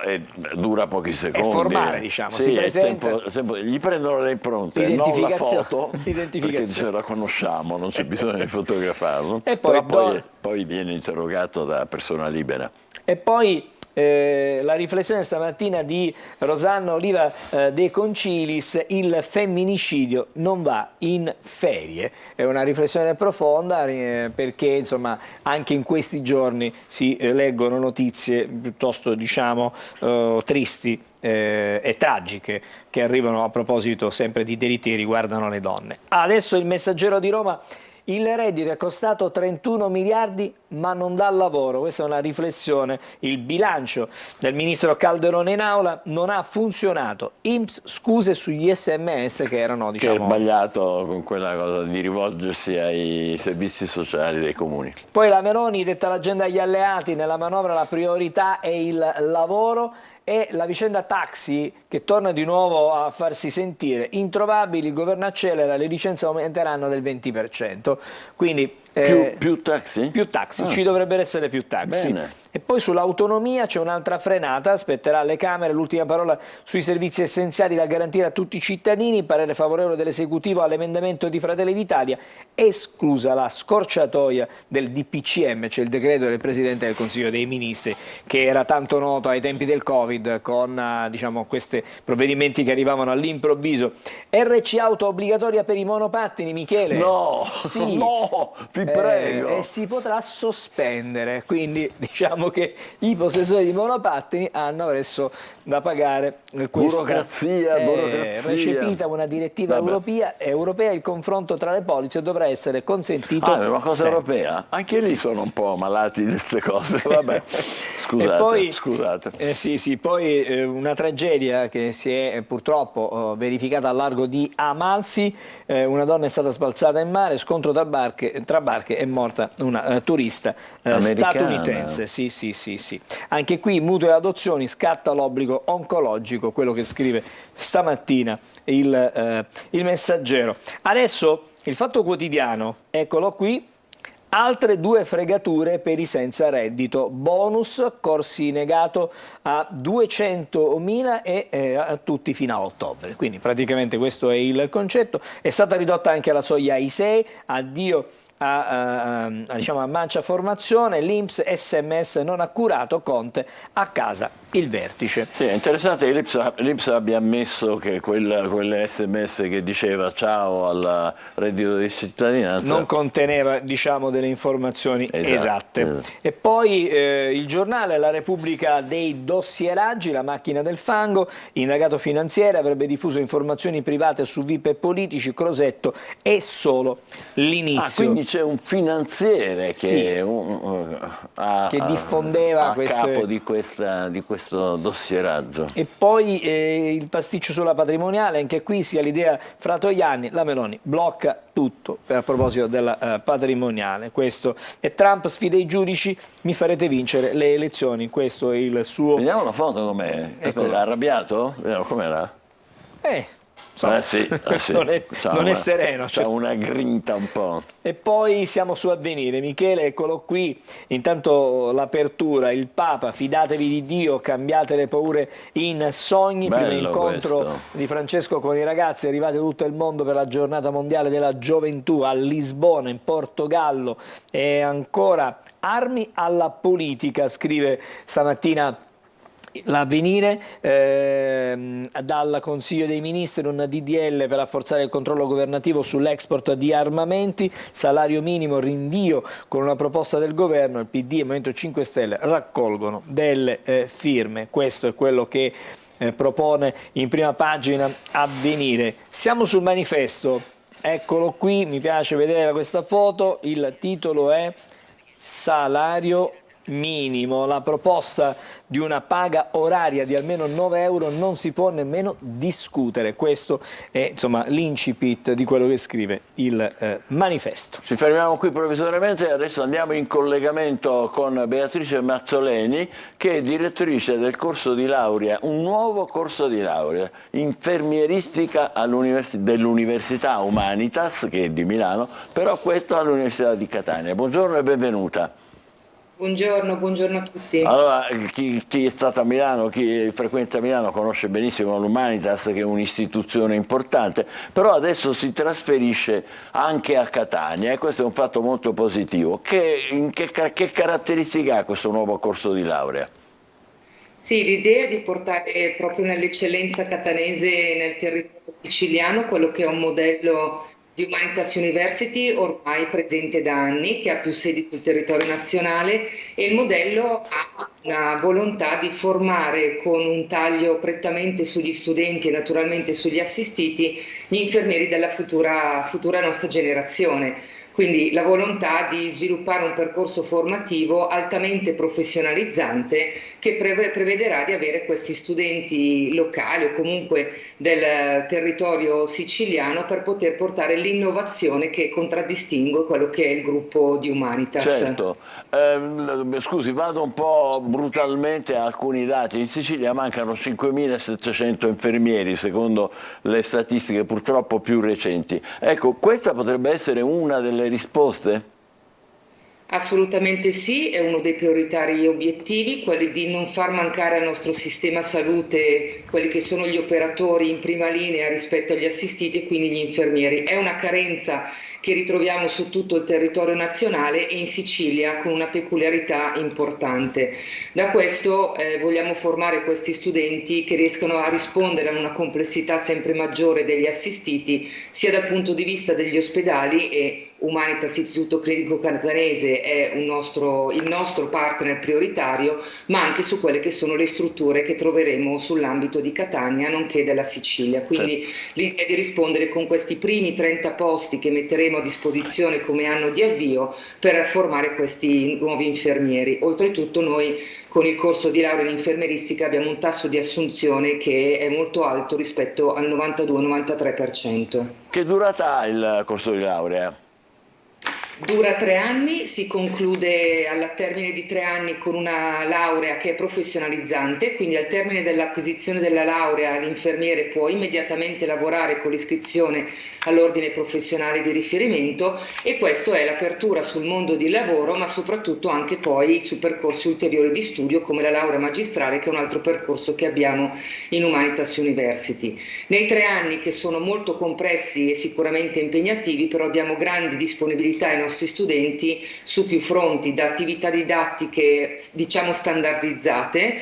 dura pochi secondi. È formale, diciamo, sì, si presenta. gli prendono le impronte, non la foto, perché Identificazione. la conosciamo, non c'è bisogno di fotografarlo. E poi però poi viene interrogato da persona libera. E poi la riflessione stamattina di Rosanna Oliva De Concilis, il femminicidio non va in ferie. È una riflessione profonda perché insomma anche in questi giorni si leggono notizie piuttosto diciamo tristi e tragiche che arrivano a proposito sempre di delitti che riguardano le donne. Adesso il Messaggero di Roma. Il reddito è costato 31 miliardi ma non dà lavoro, questa è una riflessione. Il bilancio del ministro Calderone in aula non ha funzionato. INPS scuse sugli SMS che erano diciamo... Che è sbagliato con quella cosa di rivolgersi ai servizi sociali dei comuni. Poi la Meloni detta l'agenda agli alleati, nella manovra la priorità è il lavoro. E la vicenda taxi che torna di nuovo a farsi sentire. Introvabili, il governo accelera, le licenze aumenteranno del 20%. Quindi più taxi? Più taxi, ci dovrebbero essere più taxi. Bene. E poi sull'autonomia c'è un'altra frenata, aspetterà alle Camere l'ultima parola sui servizi essenziali da garantire a tutti i cittadini, parere favorevole dell'esecutivo all'emendamento di Fratelli d'Italia, esclusa la scorciatoia del DPCM, cioè il decreto del Presidente del Consiglio dei Ministri, che era tanto noto ai tempi del Covid con diciamo, questi provvedimenti che arrivavano all'improvviso. RC auto obbligatoria per i monopattini, Michele? No, sì. no, vi prego. E si potrà sospendere, quindi diciamo che i possessori di monopattini hanno adesso da pagare questa burocrazia. recepita una direttiva europea, il confronto tra le polizze dovrà essere consentito. È una cosa europea? Anche lì sono un po' malati di queste cose, vabbè. Scusate. Sì, poi una tragedia che si è purtroppo verificata al largo di Amalfi, una donna è stata sbalzata in mare, scontro tra barche, è morta una turista statunitense. Sì. Anche qui mutui e adozioni, scatta l'obbligo oncologico, quello che scrive stamattina il Messaggero. Adesso il Fatto Quotidiano, eccolo qui. Altre 2 fregature per i senza reddito, bonus, corsi negato a 200.000 e a tutti fino a ottobre. Quindi praticamente questo è il concetto. È stata ridotta anche la soglia ISEE, addio diciamo, a Mancia Formazione, l'Inps SMS non ha curato, Conte a casa il vertice. Sì, è interessante che l'Inps abbia ammesso che quelle SMS che diceva ciao al reddito di cittadinanza non conteneva, diciamo, delle informazioni esatte. E poi il giornale La Repubblica dei dossieraggi, la macchina del fango, indagato finanziere, avrebbe diffuso informazioni private su VIP e politici, Crosetto è solo l'inizio. Quindi c'è un finanziere che, che diffondeva a capo di questo dossieraggio. E poi il pasticcio sulla patrimoniale, anche qui sia l'idea Fratoianni, la Meloni blocca tutto a proposito della patrimoniale. Questo e Trump sfida i giudici, mi farete vincere le elezioni, questo è il suo. Vediamo la foto com'è. Arrabbiato? Vediamo com'era. Sì. non è sereno. C'ha una grinta un po'. E poi siamo su Avvenire. Michele, eccolo qui. Intanto l'apertura, il Papa, fidatevi di Dio, cambiate le paure in sogni. Bello primo incontro questo. Di Francesco con i ragazzi, arrivati da tutto il mondo per la giornata mondiale della gioventù a Lisbona, in Portogallo. E ancora armi alla politica, scrive stamattina l'Avvenire, dal Consiglio dei Ministri un DDL per rafforzare il controllo governativo sull'export di armamenti, salario minimo, rinvio con una proposta del governo, il PD e il Movimento 5 Stelle raccolgono delle firme. Questo è quello che propone in prima pagina Avvenire. Siamo sul manifesto, eccolo qui, mi piace vedere questa foto, il titolo è Salario minimo, la proposta di una paga oraria di almeno 9 euro non si può nemmeno discutere. Questo è insomma l'incipit di quello che scrive il manifesto. Ci fermiamo qui provvisoriamente e adesso andiamo in collegamento con Beatrice Mazzoleni, che è direttrice del corso di laurea, un nuovo corso di laurea, infermieristica dell'Università Humanitas, che è di Milano, però questo all'Università di Catania. Buongiorno e benvenuta. Buongiorno a tutti. Allora, chi è stato a Milano, chi frequenta Milano conosce benissimo l'Humanitas, che è un'istituzione importante, però adesso si trasferisce anche a Catania e questo è un fatto molto positivo. Che caratteristiche ha questo nuovo corso di laurea? Sì, l'idea è di portare proprio nell'eccellenza catanese nel territorio siciliano quello che è un modello di Humanitas University ormai presente da anni, che ha più sedi sul territorio nazionale, e il modello ha una volontà di formare con un taglio prettamente sugli studenti e naturalmente sugli assistiti gli infermieri della futura nostra generazione. Quindi la volontà di sviluppare un percorso formativo altamente professionalizzante che prevederà di avere questi studenti locali o comunque del territorio siciliano per poter portare l'innovazione che contraddistingue quello che è il gruppo di Humanitas. Certo, scusi, vado un po' brutalmente a alcuni dati. In Sicilia mancano 5.700 infermieri secondo le statistiche purtroppo più recenti. Ecco, questa potrebbe essere una delle risposte? Assolutamente sì, è uno dei prioritari obiettivi, quelli di non far mancare al nostro sistema salute quelli che sono gli operatori in prima linea rispetto agli assistiti e quindi gli infermieri. È una carenza che ritroviamo su tutto il territorio nazionale e in Sicilia con una peculiarità importante. Da questo vogliamo formare questi studenti che riescano a rispondere a una complessità sempre maggiore degli assistiti, sia dal punto di vista degli ospedali, e Humanitas Istituto Clinico Catanese è il nostro partner prioritario, ma anche su quelle che sono le strutture che troveremo sull'ambito di Catania nonché della Sicilia. Quindi l'idea è di rispondere con questi primi 30 posti che metteremo a disposizione come anno di avvio per formare questi nuovi infermieri. Oltretutto noi con il corso di laurea in infermieristica abbiamo un tasso di assunzione che è molto alto rispetto al 92-93%. Che durata ha il corso di laurea? Dura 3 anni, si conclude al termine di 3 anni con una laurea che è professionalizzante, quindi al termine dell'acquisizione della laurea l'infermiere può immediatamente lavorare con l'iscrizione all'ordine professionale di riferimento, e questo è l'apertura sul mondo del lavoro, ma soprattutto anche poi su percorsi ulteriori di studio come la laurea magistrale, che è un altro percorso che abbiamo in Humanitas University. Nei 3 anni, che sono molto compressi e sicuramente impegnativi, però diamo grandi disponibilità ai nostri nostri studenti su più fronti, da attività didattiche diciamo standardizzate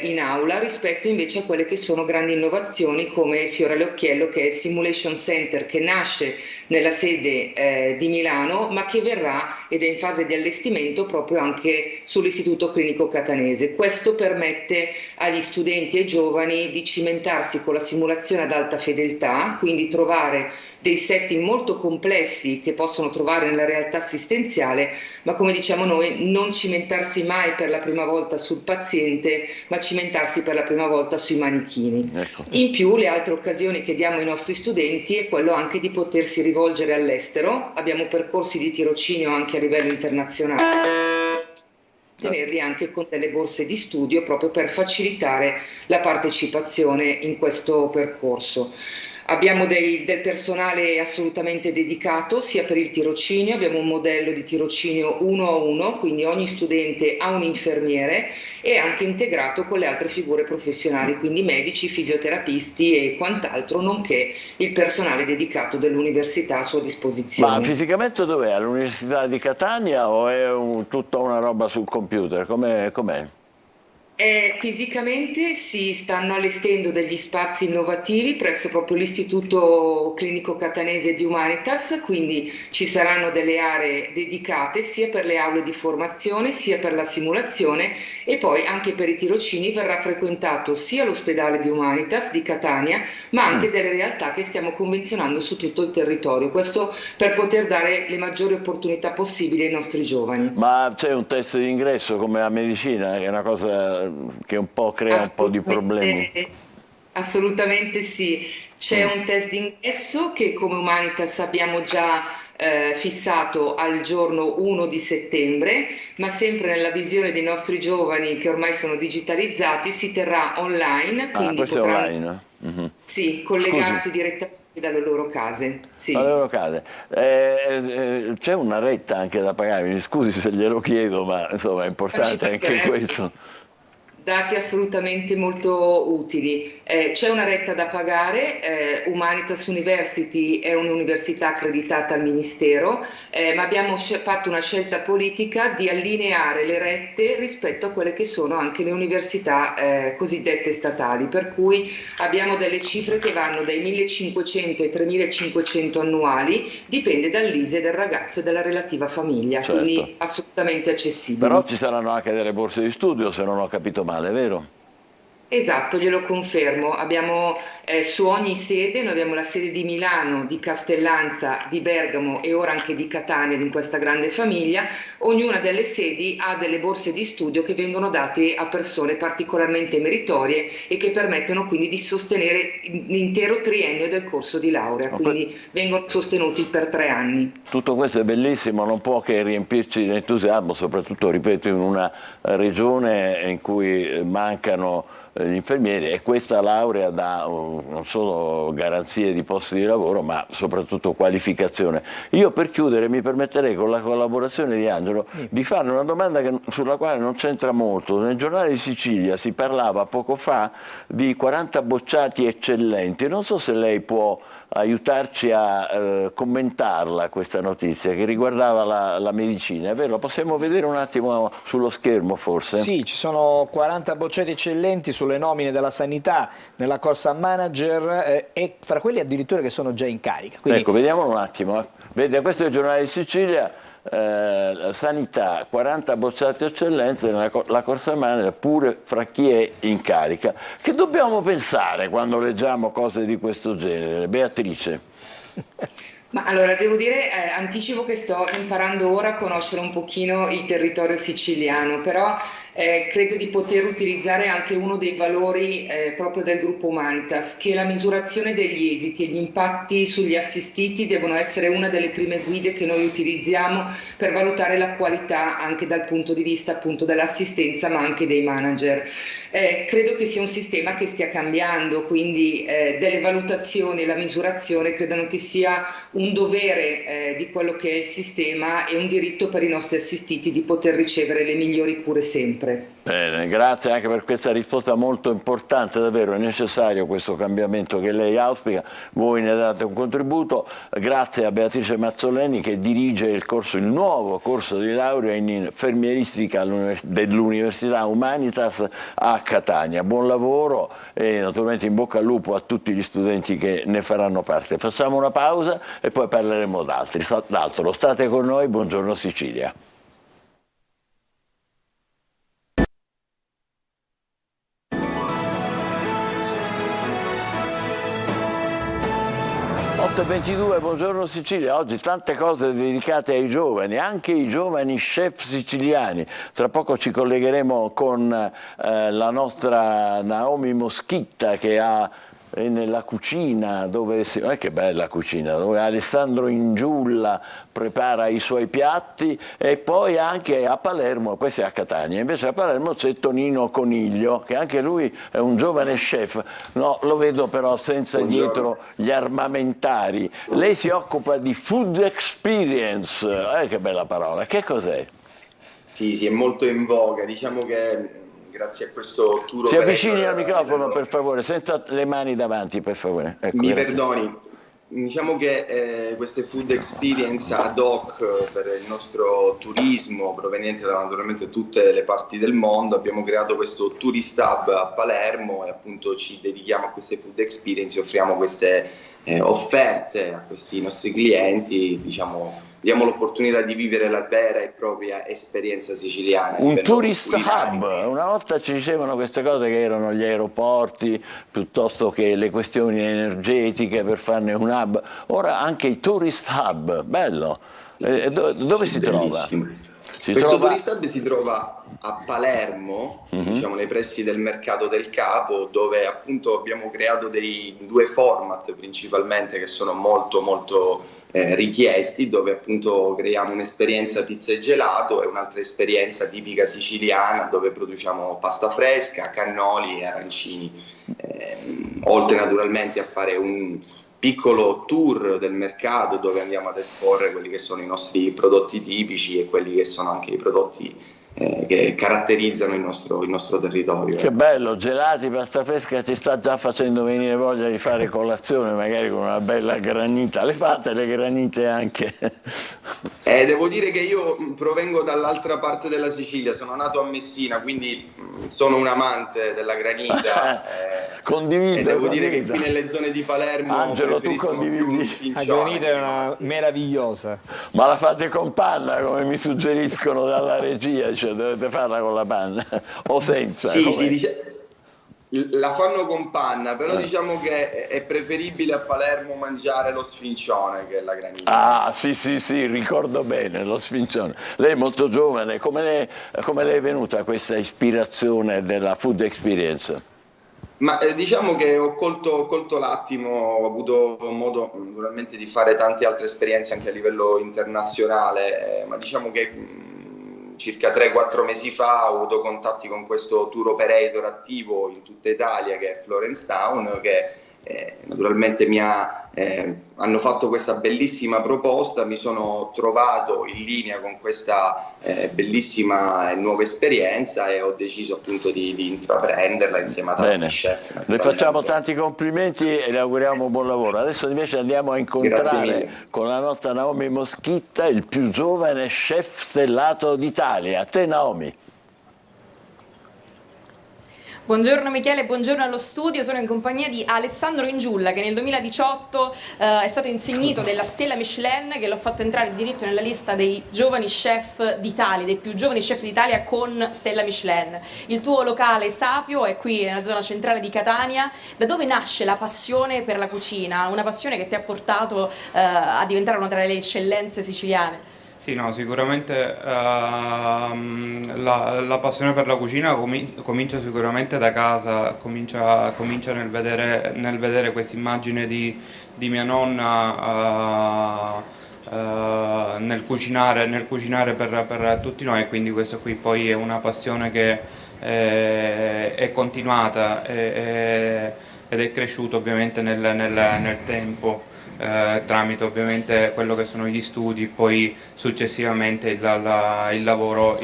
in aula rispetto invece a quelle che sono grandi innovazioni come il fiore all'occhiello, che è il Simulation Center, che nasce nella sede di Milano ma che verrà ed è in fase di allestimento proprio anche sull'Istituto Clinico Catanese. Questo permette agli studenti e giovani di cimentarsi con la simulazione ad alta fedeltà, quindi trovare dei setting molto complessi che possono trovare nella realtà assistenziale, ma come diciamo noi, non cimentarsi mai per la prima volta sul paziente, ma cimentarsi per la prima volta sui manichini. Ecco. In più, le altre occasioni che diamo ai nostri studenti è quello anche di potersi rivolgere all'estero. Abbiamo percorsi di tirocinio anche a livello internazionale, tenerli anche con delle borse di studio proprio per facilitare la partecipazione in questo percorso. Abbiamo del personale assolutamente dedicato sia per il tirocinio, abbiamo un modello di tirocinio 1 a 1, quindi ogni studente ha un infermiere e anche integrato con le altre figure professionali, quindi medici, fisioterapisti e quant'altro, nonché il personale dedicato dell'università a sua disposizione. Ma fisicamente dov'è? All'Università di Catania o è tutta una roba sul computer? Com'è? Fisicamente si stanno allestendo degli spazi innovativi presso proprio l'Istituto Clinico Catanese di Humanitas, quindi ci saranno delle aree dedicate sia per le aule di formazione sia per la simulazione, e poi anche per i tirocini verrà frequentato sia l'ospedale di Humanitas di Catania ma anche delle realtà che stiamo convenzionando su tutto il territorio, questo per poter dare le maggiori opportunità possibili ai nostri giovani. Ma c'è un test di ingresso come a medicina, che è una cosa che un po' crea un po' di problemi. Assolutamente sì, c'è un test d'ingresso che come Humanitas abbiamo già fissato al giorno 1 di settembre, ma sempre nella visione dei nostri giovani che ormai sono digitalizzati si terrà online, quindi questo potranno è online? Mm-hmm. sì, collegarsi direttamente dalle loro case. Sì. Dalle loro case. C'è una retta anche da pagare, mi scusi se glielo chiedo, ma insomma è importante anche questo. Dati assolutamente molto utili. C'è una retta da pagare, Humanitas University è un'università accreditata al Ministero, ma abbiamo fatto una scelta politica di allineare le rette rispetto a quelle che sono anche le università cosiddette statali, per cui abbiamo delle cifre che vanno dai 1.500 ai 3.500 annuali, dipende dall'ISEE del ragazzo e della relativa famiglia, certo. Quindi assolutamente accessibile. Però ci saranno anche delle borse di studio, se non ho capito male, vero? Esatto, glielo confermo. Abbiamo su ogni sede, noi abbiamo la sede di Milano, di Castellanza, di Bergamo e ora anche di Catania in questa grande famiglia. Ognuna delle sedi ha delle borse di studio che vengono date a persone particolarmente meritorie e che permettono quindi di sostenere l'intero triennio del corso di laurea, quindi vengono sostenuti per 3 anni. Tutto questo è bellissimo, non può che riempirci di entusiasmo, soprattutto, ripeto, in una regione in cui mancano gli infermieri, e questa laurea dà non solo garanzie di posti di lavoro ma soprattutto qualificazione. Io per chiudere mi permetterei, con la collaborazione di Angelo, di farle una domanda sulla quale non c'entra molto. Nel Giornale di Sicilia si parlava poco fa di 40 bocciati eccellenti, non so se lei può aiutarci a commentarla questa notizia che riguardava la medicina, è vero? La possiamo vedere un attimo sullo schermo forse? Sì, ci sono 40 bocciati eccellenti sulle nomine della sanità nella corsa manager e fra quelli addirittura che sono già in carica. Quindi... Ecco, vediamolo un attimo. Vede, questo è il Giornale di Sicilia. Sanità, 40 bocciati eccellenze nella corsa manager pure fra chi è in carica. Che dobbiamo pensare quando leggiamo cose di questo genere? Beatrice? Ma allora devo dire, anticipo che sto imparando ora a conoscere un pochino il territorio siciliano, però credo di poter utilizzare anche uno dei valori proprio del gruppo Humanitas, che la misurazione degli esiti e gli impatti sugli assistiti devono essere una delle prime guide che noi utilizziamo per valutare la qualità anche dal punto di vista appunto dell'assistenza ma anche dei manager. Credo che sia un sistema che stia cambiando, quindi delle valutazioni e la misurazione credono che sia un dovere di quello che è il sistema e un diritto per i nostri assistiti di poter ricevere le migliori cure sempre. Bene, grazie anche per questa risposta molto importante, davvero è necessario questo cambiamento che lei auspica, voi ne date un contributo, grazie a Beatrice Mazzoleni che dirige il nuovo corso di laurea in infermieristica dell'Università Humanitas a Catania. Buon lavoro e naturalmente in bocca al lupo a tutti gli studenti che ne faranno parte. Facciamo una pausa e poi parleremo d'altro. State con noi, buongiorno Sicilia. 8:22, buongiorno Sicilia. Oggi tante cose dedicate ai giovani, anche i giovani chef siciliani. Tra poco ci collegheremo con la nostra Naomi Moschitta che è nella cucina, che bella cucina, dove Alessandro Ingiulla prepara i suoi piatti, e poi anche a Palermo, questo è a Catania, invece a Palermo c'è Tonino Coniglio, che anche lui è un giovane chef, no, lo vedo però senza dietro gli armamentari. Lei si occupa di food experience, che bella parola, che cos'è? Sì, è molto in voga, diciamo che grazie a questo tour si avvicini al microfono per favore, senza le mani davanti per favore. Ecco, mi perdoni, diciamo che queste food experience ad hoc per il nostro turismo proveniente da naturalmente tutte le parti del mondo, abbiamo creato questo tourist hub a Palermo e appunto ci dedichiamo a queste food experience e offriamo queste offerte a questi nostri clienti, diciamo, diamo l'opportunità di vivere la vera e propria esperienza siciliana. Un tourist hub, una volta ci dicevano queste cose che erano gli aeroporti piuttosto che le questioni energetiche per farne un hub, ora anche i tourist hub, bello. Dove si trova? Questo tourist hub si trova a Palermo, diciamo nei pressi del Mercato del Capo, dove appunto abbiamo creato due format principalmente che sono molto richiesti, dove appunto creiamo un'esperienza pizza e gelato e un'altra esperienza tipica siciliana dove produciamo pasta fresca, cannoli e arancini, oltre naturalmente a fare un piccolo tour del mercato dove andiamo ad esporre quelli che sono i nostri prodotti tipici e quelli che sono anche i prodotti che caratterizzano il nostro territorio. Che bello, gelati, pasta fresca, ci sta già facendo venire voglia di fare colazione, magari con una bella granita. Le fate le granite anche? Devo dire che io provengo dall'altra parte della Sicilia, sono nato a Messina, quindi sono un amante della granita. Condivido. Devo dire che qui nelle zone di Palermo Angelo, tu condividi? La granita è una meravigliosa. Ma la fate con panna, come mi suggeriscono dalla regia, cioè dovete farla con la panna o senza? Sì, la fanno con panna, però diciamo che è preferibile a Palermo mangiare lo sfincione che la granita. Ah, sì, ricordo bene lo sfincione. Lei è molto giovane, come le è venuta questa ispirazione della food experience? Ma diciamo che ho colto l'attimo, ho avuto modo naturalmente di fare tante altre esperienze anche a livello internazionale, ma diciamo che circa 3-4 mesi fa ho avuto contatti con questo tour operator attivo in tutta Italia che è Florence Town, che naturalmente hanno fatto questa bellissima proposta, mi sono trovato in linea con questa bellissima e nuova esperienza e ho deciso appunto di intraprenderla insieme a tanti chef. Le facciamo tanti complimenti e le auguriamo buon lavoro. Adesso invece andiamo a incontrare con la nostra Naomi Moschitta il più giovane chef stellato d'Italia. A te Naomi. Buongiorno Michele, buongiorno allo studio, sono in compagnia di Alessandro Ingiulla che nel 2018 è stato insignito della stella Michelin, che l'ho fatto entrare diritto nella lista dei giovani chef d'Italia, dei più giovani chef d'Italia con stella Michelin. Il tuo locale Sapio è qui nella zona centrale di Catania. Da dove nasce la passione per la cucina? Una passione che ti ha portato a diventare una tra le eccellenze siciliane? Sì, no, sicuramente la passione per la cucina comincia sicuramente da casa, comincia nel vedere questa immagine di mia nonna nel cucinare per tutti noi, quindi questo qui poi è una passione che è continuata ed è cresciuta ovviamente nel tempo. tramite ovviamente quello che sono gli studi, poi successivamente il lavoro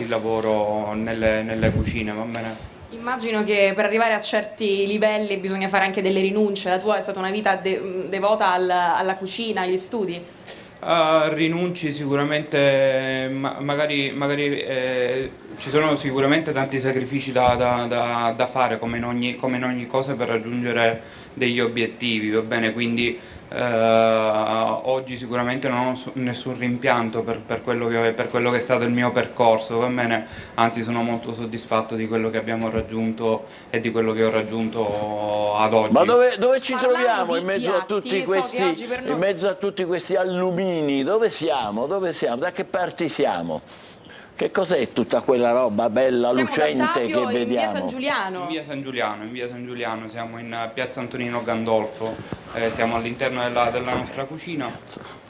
nelle cucine, va bene? Immagino che per arrivare a certi livelli bisogna fare anche delle rinunce. La tua è stata una vita devota alla cucina, agli studi. Rinunci sicuramente, magari ci sono sicuramente tanti sacrifici da fare come in ogni cosa per raggiungere degli obiettivi, va bene? Quindi oggi sicuramente non ho nessun rimpianto per quello che è stato il mio percorso, va bene? Anzi, sono molto soddisfatto di quello che abbiamo raggiunto e di quello che ho raggiunto ad oggi. Ma dove ci Parlando troviamo di in mezzo a tutti questi allumini? Dove siamo? Da che parti siamo? Che cos'è tutta quella roba bella, Siamo lucente da Sapio, che vediamo? in via San Giuliano. In via San Giuliano, siamo in piazza Antonino Gandolfo, siamo all'interno della nostra cucina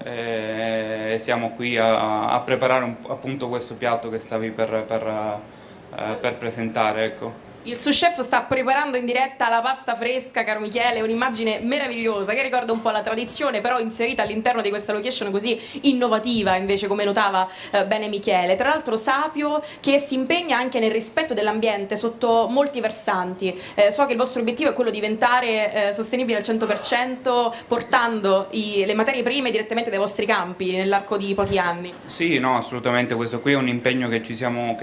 e siamo qui a preparare appunto questo piatto che stavi per presentare, ecco. Il sous chef sta preparando in diretta la pasta fresca, caro Michele, un'immagine meravigliosa che ricorda un po' la tradizione, però inserita all'interno di questa location così innovativa, invece, come notava bene Michele. Tra l'altro Sapio che si impegna anche nel rispetto dell'ambiente sotto molti versanti. So che il vostro obiettivo è quello di diventare sostenibile al 100%, portando le materie prime direttamente dai vostri campi nell'arco di pochi anni. Sì, no, assolutamente, questo qui è un impegno che ci siamo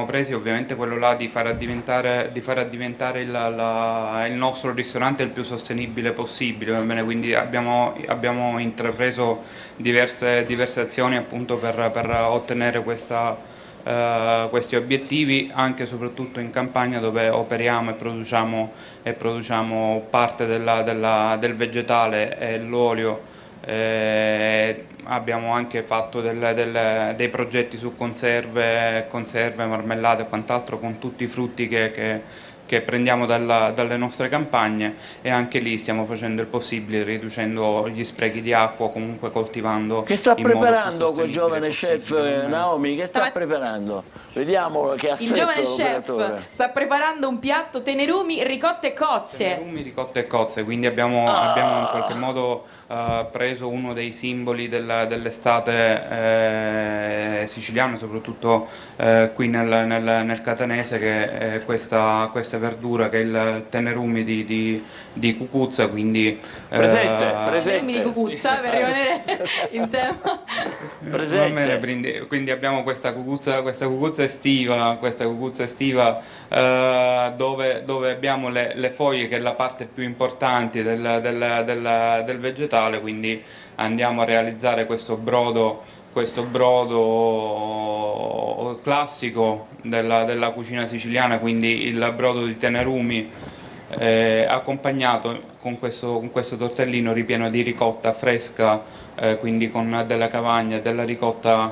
presi, ovviamente quello là di far diventare il nostro ristorante il più sostenibile possibile, va bene? Quindi abbiamo intrapreso diverse azioni appunto per ottenere questi obiettivi, anche e soprattutto in Campania, dove operiamo e produciamo parte del vegetale e l'olio. Abbiamo anche fatto dei progetti su conserve, marmellate e quant'altro, con tutti i frutti che prendiamo dalle nostre campagne, e anche lì stiamo facendo il possibile, riducendo gli sprechi di acqua, comunque coltivando. Che sta in modo più preparando quel sostenibile giovane chef, Naomi? Che sta preparando? Vediamo che assetto. Il giovane chef l'operatore. sta preparando un piatto tenerumi, ricotte e cozze. Tenerumi, ricotte e cozze, quindi abbiamo in qualche modo preso uno dei simboli dell'estate siciliano, soprattutto qui nel catanese, che è questa verdura, che è il tenerumi di cucuzza, quindi presente. Tenerumi di cucuzza, per rimanere in tema. Va bene, quindi abbiamo questa cucuzza estiva, dove abbiamo le foglie, che è la parte più importante del vegetale, quindi andiamo a realizzare questo brodo classico della cucina siciliana, quindi il brodo di tenerumi, accompagnato con questo tortellino ripieno di ricotta fresca, quindi con della cavagna e della ricotta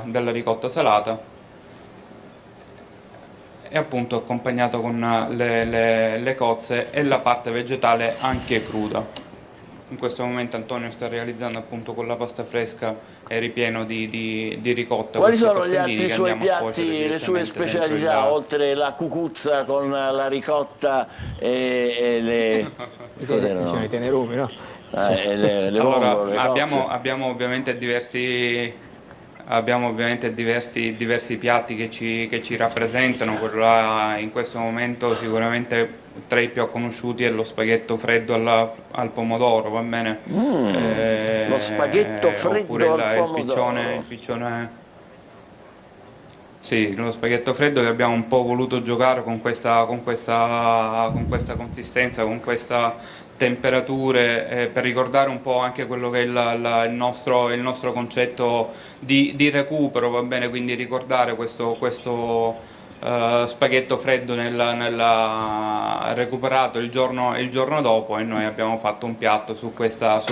salata, e appunto accompagnato con le cozze e la parte vegetale anche cruda. In questo momento Antonio sta realizzando appunto con la pasta fresca e ripieno di ricotta. Quali sono gli altri suoi piatti, le sue specialità, oltre la cucuzza con la ricotta e le... Diciamo i tenerumi, no? Le allora, vongole, le abbiamo ovviamente diversi piatti che ci rappresentano. Quello là, in questo momento sicuramente tra i più conosciuti è lo spaghetto freddo al pomodoro, va bene? Lo spaghetto freddo al pomodoro. Il piccione. Sì, lo spaghetto freddo, che abbiamo un po' voluto giocare con questa consistenza, con questa temperature, per ricordare un po' anche quello che è il nostro concetto di recupero, va bene? Quindi ricordare questo spaghetto freddo recuperato il giorno dopo, e noi abbiamo fatto un piatto su questa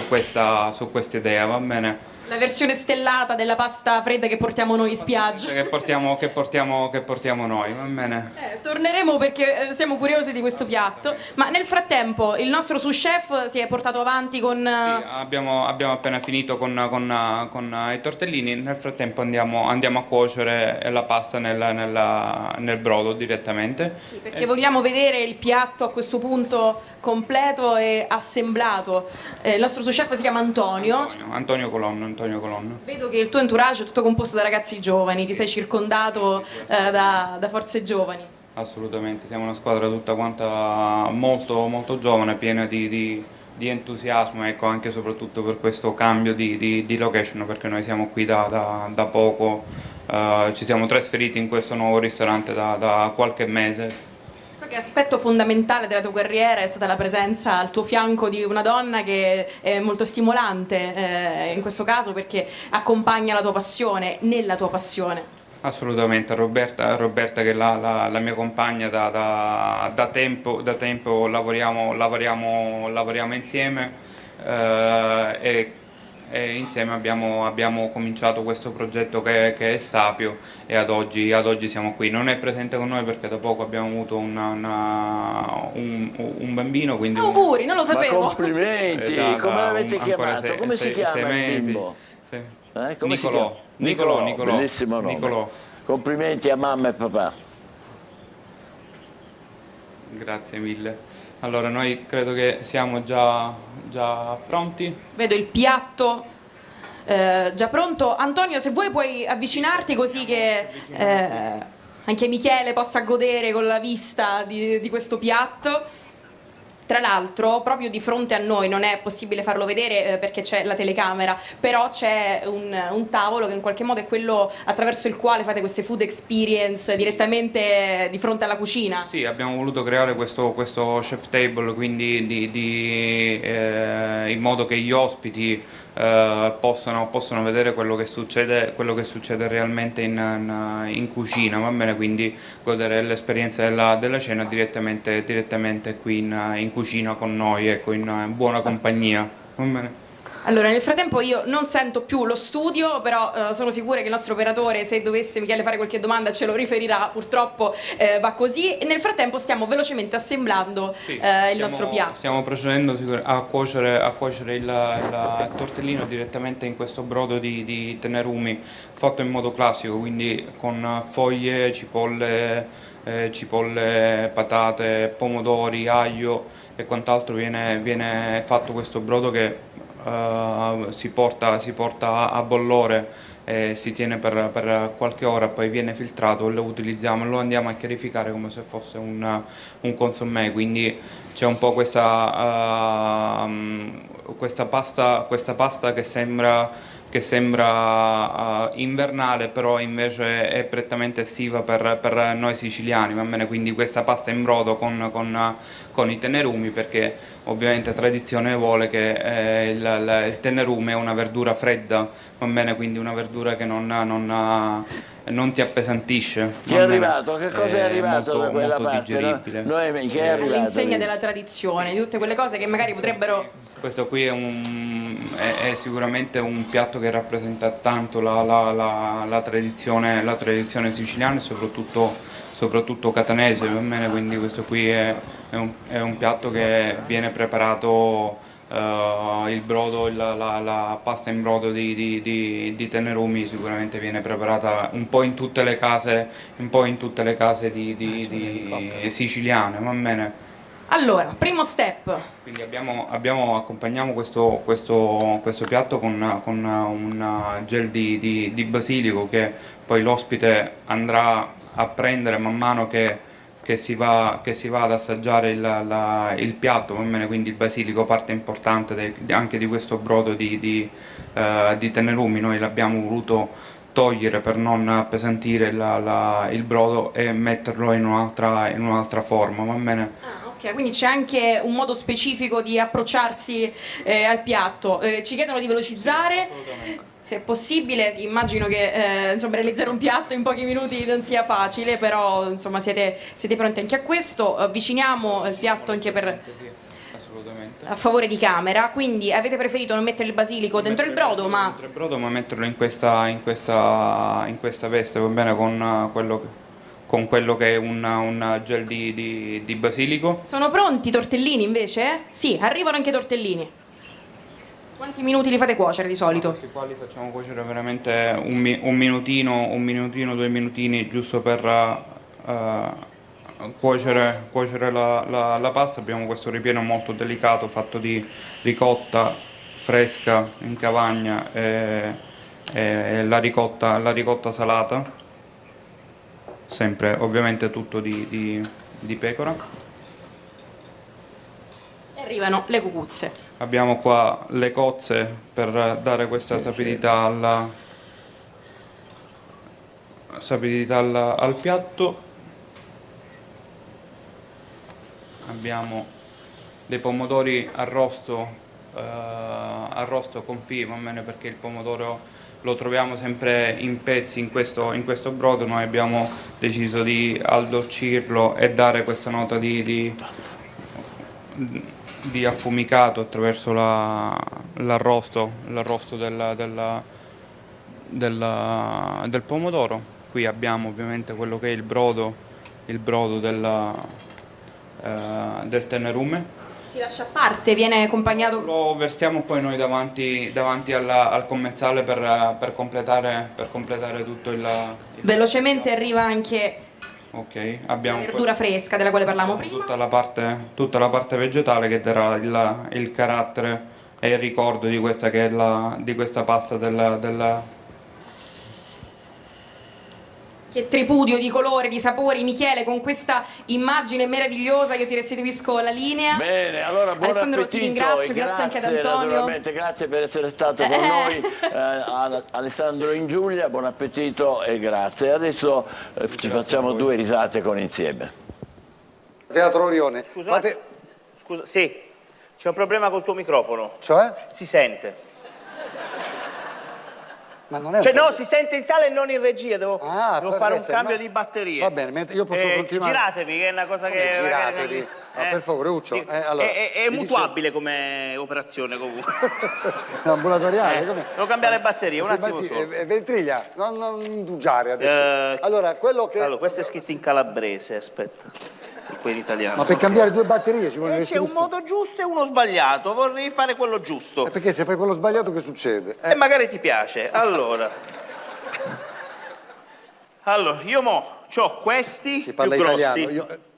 idea, va bene? La versione stellata della pasta fredda che portiamo noi in spiaggia. Che portiamo noi, va bene? Torneremo perché siamo curiosi di questo piatto, ma nel frattempo il nostro sous chef si è portato avanti con... Sì, abbiamo appena finito con i tortellini. Nel frattempo andiamo a cuocere la pasta nel brodo direttamente. Sì, perché vogliamo vedere il piatto a questo punto completo e assemblato. Il nostro sous chef si chiama Antonio. Antonio Colonno. Vedo che il tuo entourage è tutto composto da ragazzi giovani, ti sei circondato da forze giovani. Assolutamente, siamo una squadra tutta quanta molto, molto giovane, piena di entusiasmo, ecco, anche e soprattutto per questo cambio di location, perché noi siamo qui da poco, ci siamo trasferiti in questo nuovo ristorante da qualche mese. So che aspetto fondamentale della tua carriera è stata la presenza al tuo fianco di una donna che è molto stimolante, in questo caso perché accompagna la tua passione, nella tua passione. Assolutamente, Roberta che è la mia compagna da tempo lavoriamo insieme, e insieme abbiamo cominciato questo progetto che è Sapio, e ad oggi siamo qui. Non è presente con noi perché da poco abbiamo avuto un bambino, quindi auguri, non lo sapevo. Ma complimenti, come l'avete chiamato? Come si chiama il bimbo? Come si chiama? Nicolò, bellissimo nome. Nicolò. Complimenti a mamma e papà. Grazie mille. Allora, noi credo che siamo già pronti. Vedo il piatto già pronto. Antonio, se vuoi puoi avvicinarti così che anche Michele possa godere con la vista di questo piatto. Tra l'altro, proprio di fronte a noi, non è possibile farlo vedere perché c'è la telecamera, però c'è un tavolo che in qualche modo è quello attraverso il quale fate queste food experience direttamente di fronte alla cucina. Sì, abbiamo voluto creare questo chef table, quindi in modo che gli ospiti possano vedere quello che succede realmente in cucina, va bene? Quindi godere l'esperienza della cena direttamente qui in cucina con noi, ecco, in buona compagnia, va bene? Allora, nel frattempo io non sento più lo studio, però sono sicura che il nostro operatore, se dovesse Michele fare qualche domanda, ce lo riferirà. Purtroppo va così. E nel frattempo stiamo velocemente assemblando il nostro piatto. Stiamo procedendo a cuocere il tortellino direttamente in questo brodo di tenerumi fatto in modo classico, quindi con foglie, cipolle, patate, pomodori, aglio e quant'altro. Viene fatto questo brodo che si porta a bollore, si tiene per qualche ora, poi viene filtrato e lo utilizziamo, lo andiamo a chiarificare come se fosse un consommé, quindi c'è un po' questa pasta che sembra invernale, però invece è prettamente estiva per noi siciliani, va bene? Quindi questa pasta in brodo con i tenerumi, perché ovviamente tradizione vuole che il tenerume è una verdura fredda, va bene? Quindi una verdura che non ti appesantisce. Chi è arrivato? Che cosa è arrivato da quella molto parte? digeribile. Noemi, che è arrivato? All'insegna della tradizione, di tutte quelle cose che magari potrebbero... Questo qui è sicuramente un piatto che rappresenta tanto la tradizione siciliana e soprattutto catanese, va bene? Quindi questo qui è un piatto che viene preparato, il brodo, la pasta in brodo di tenerumi sicuramente viene preparata un po' in tutte le case siciliane, va bene? Allora, primo step. Quindi accompagniamo questo piatto con un gel di basilico che poi l'ospite andrà a prendere man mano che si va ad assaggiare il piatto, va bene? Quindi il basilico, parte importante anche di questo brodo di tenerumi. Noi l'abbiamo voluto togliere per non appesantire il brodo e metterlo in un'altra forma, va bene? Ok, quindi c'è anche un modo specifico di approcciarsi al piatto. Ci chiedono di velocizzare, se è possibile. Immagino che realizzare un piatto in pochi minuti non sia facile, però insomma siete pronti anche a questo. Avviciniamo il piatto anche a favore di camera. Quindi avete preferito non mettere il basilico dentro il brodo, ma metterlo in questa veste, va bene, con quello che è un gel di basilico. Sono pronti i tortellini invece? Sì, arrivano anche i tortellini. Quanti minuti li fate cuocere di solito? Questi qua li facciamo cuocere veramente un minutino, 2 minutini, giusto per cuocere la pasta. Abbiamo questo ripieno molto delicato fatto di ricotta fresca in cavagna e la ricotta salata, sempre ovviamente tutto di pecora. E arrivano le cucuzze. Abbiamo qua le cozze per dare questa sapidità al piatto. Abbiamo dei pomodori arrosto confit, va bene, perché il pomodoro lo troviamo sempre in pezzi in questo brodo. Noi abbiamo deciso di addolcirlo e dare questa nota di affumicato attraverso l'arrosto del pomodoro. Qui abbiamo ovviamente quello che è il brodo del tenerume. Si lascia a parte, viene accompagnato. Lo versiamo poi noi davanti al commensale per completare tutto il Velocemente arriva anche ok, abbiamo la verdura fresca della quale parlavamo prima. Tutta la parte vegetale che darà il carattere e il ricordo di questa che è di questa pasta della. Che tripudio di colore, di sapori. Michele, con questa immagine meravigliosa io ti restituisco la linea. Bene, allora buon Alessandro, appetito, ti ringrazio, grazie anche ad Antonio. Grazie per essere stato con noi, Alessandro in Giulia, buon appetito e grazie. Adesso ci facciamo due risate con insieme. Teatro Orione. Scusate, scusa, sì, c'è un problema col tuo microfono. Cioè? Si sente. Ma non è cioè no, si sente in sala e non in regia, devo fare un cambio ma... di batterie. Va bene, io posso continuare. Giratevi, che è una cosa che... Giratevi, ma per favore, Uccio. Allora, è mutuabile come operazione comunque. Ambulatoriale, come? Devo cambiare batterie, un attimo solo. Ventriglia, non indugiare adesso. Allora, quello che... Allora, questo è scritto in calabrese, aspetta. Qui in italiano. Ma per cambiare due batterie ci vuole c'è un modo giusto e uno sbagliato, vorrei fare quello giusto. Perché se fai quello sbagliato che succede? E magari ti piace. Allora, io c'ho questi si parla più grossi. Italiano.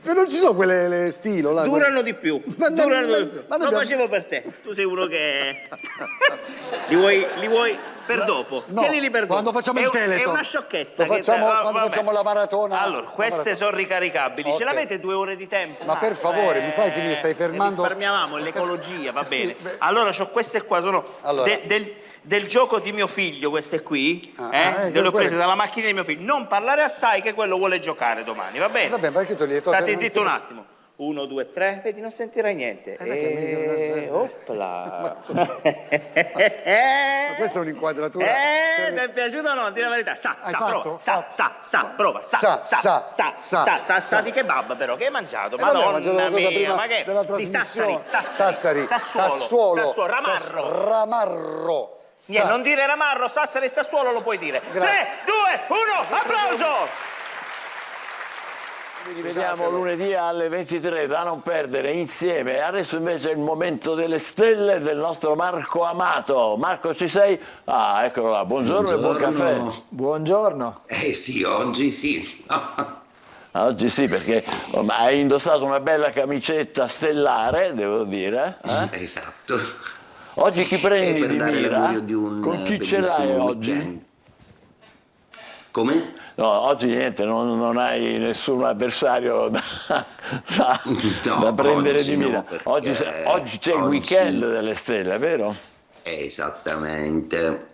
Non ci sono quelle stilo là. Durano di più. Lo facevo per te. Tu sei uno che li vuoi per dopo. No, tienili per dopo. Quando facciamo il Teleton. È una sciocchezza. Quando facciamo la maratona. Allora, queste sono ricaricabili. Okay. Ce l'avete 2 ore di tempo? Ma per favore, mi fai finire, stai fermando. Risparmiamo l'ecologia, va bene. Allora, c'ho queste qua, sono del gioco di mio figlio, queste qui. Le ho prese dalla macchina di mio figlio. Non parlare assai, che quello vuole giocare domani, va bene? Va bene, perché tu li hai state zitto un attimo. 1, 2, 3, vedi, non sentirai niente. Opla. Ma questa è un'inquadratura. Ti è piaciuto o no? Di la verità. Prova. Sa di kebab però, che hai mangiato? Madonna mia, ma che? Di Sassari. Sassuolo. Ramarro. Non dire Ramarro, Sassari e Sassuolo lo puoi dire. 3, 2, 1, applauso! Ci vediamo lunedì alle 23, da non perdere, insieme. Adesso invece è il momento delle stelle del nostro Marco Amato. Marco, ci sei? Ah, eccolo là. Buongiorno e buon caffè. Buongiorno. Sì, oggi sì. Oggi sì, perché hai indossato una bella camicetta stellare, devo dire. Esatto. Oggi chi prendi di dare mira? l'augurio di un Con chi ce l'hai oggi? Weekend. Come? No, oggi niente, non hai nessun avversario da prendere di mira. No, oggi c'è il weekend delle stelle, vero? Esattamente.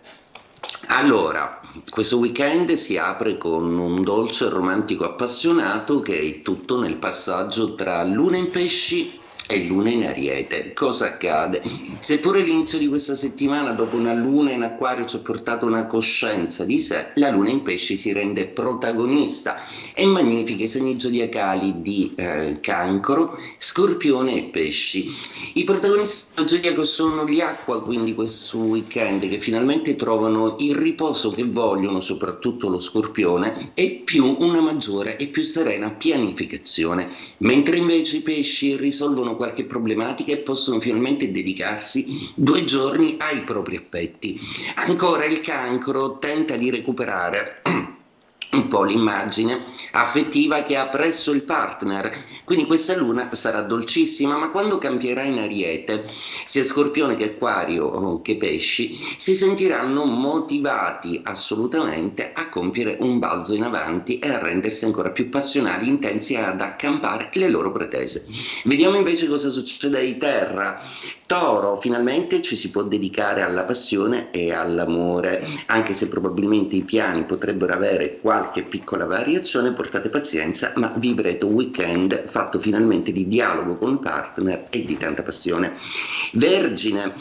Allora, questo weekend si apre con un dolce romantico appassionato che è tutto nel passaggio tra Luna in Pesci e Luna in Ariete. Cosa accade? Seppure l'inizio di questa settimana, dopo una Luna in Acquario, ci ha portato una coscienza di sé, la Luna in Pesci si rende protagonista e magnifica i segni zodiacali di Cancro, Scorpione e Pesci. I protagonisti del zodiaco sono gli Acqua, quindi questo weekend, che finalmente trovano il riposo che vogliono, soprattutto lo Scorpione, e più una maggiore e più serena pianificazione, mentre invece i Pesci risolvono qualche problematica e possono finalmente dedicarsi 2 giorni ai propri affetti. Ancora il Cancro tenta di recuperare un po' l'immagine affettiva che ha presso il partner. Quindi questa luna sarà dolcissima, ma quando cambierà in Ariete, sia Scorpione che Acquario o che Pesci si sentiranno motivati assolutamente a compiere un balzo in avanti e a rendersi ancora più passionali, intensi ad accampare le loro pretese. Vediamo invece cosa succede ai Terra. Toro, finalmente ci si può dedicare alla passione e all'amore, anche se probabilmente i piani potrebbero avere qualche piccola variazione, portate pazienza, ma vivrete un weekend fatto finalmente di dialogo con il partner e di tanta passione. Vergine,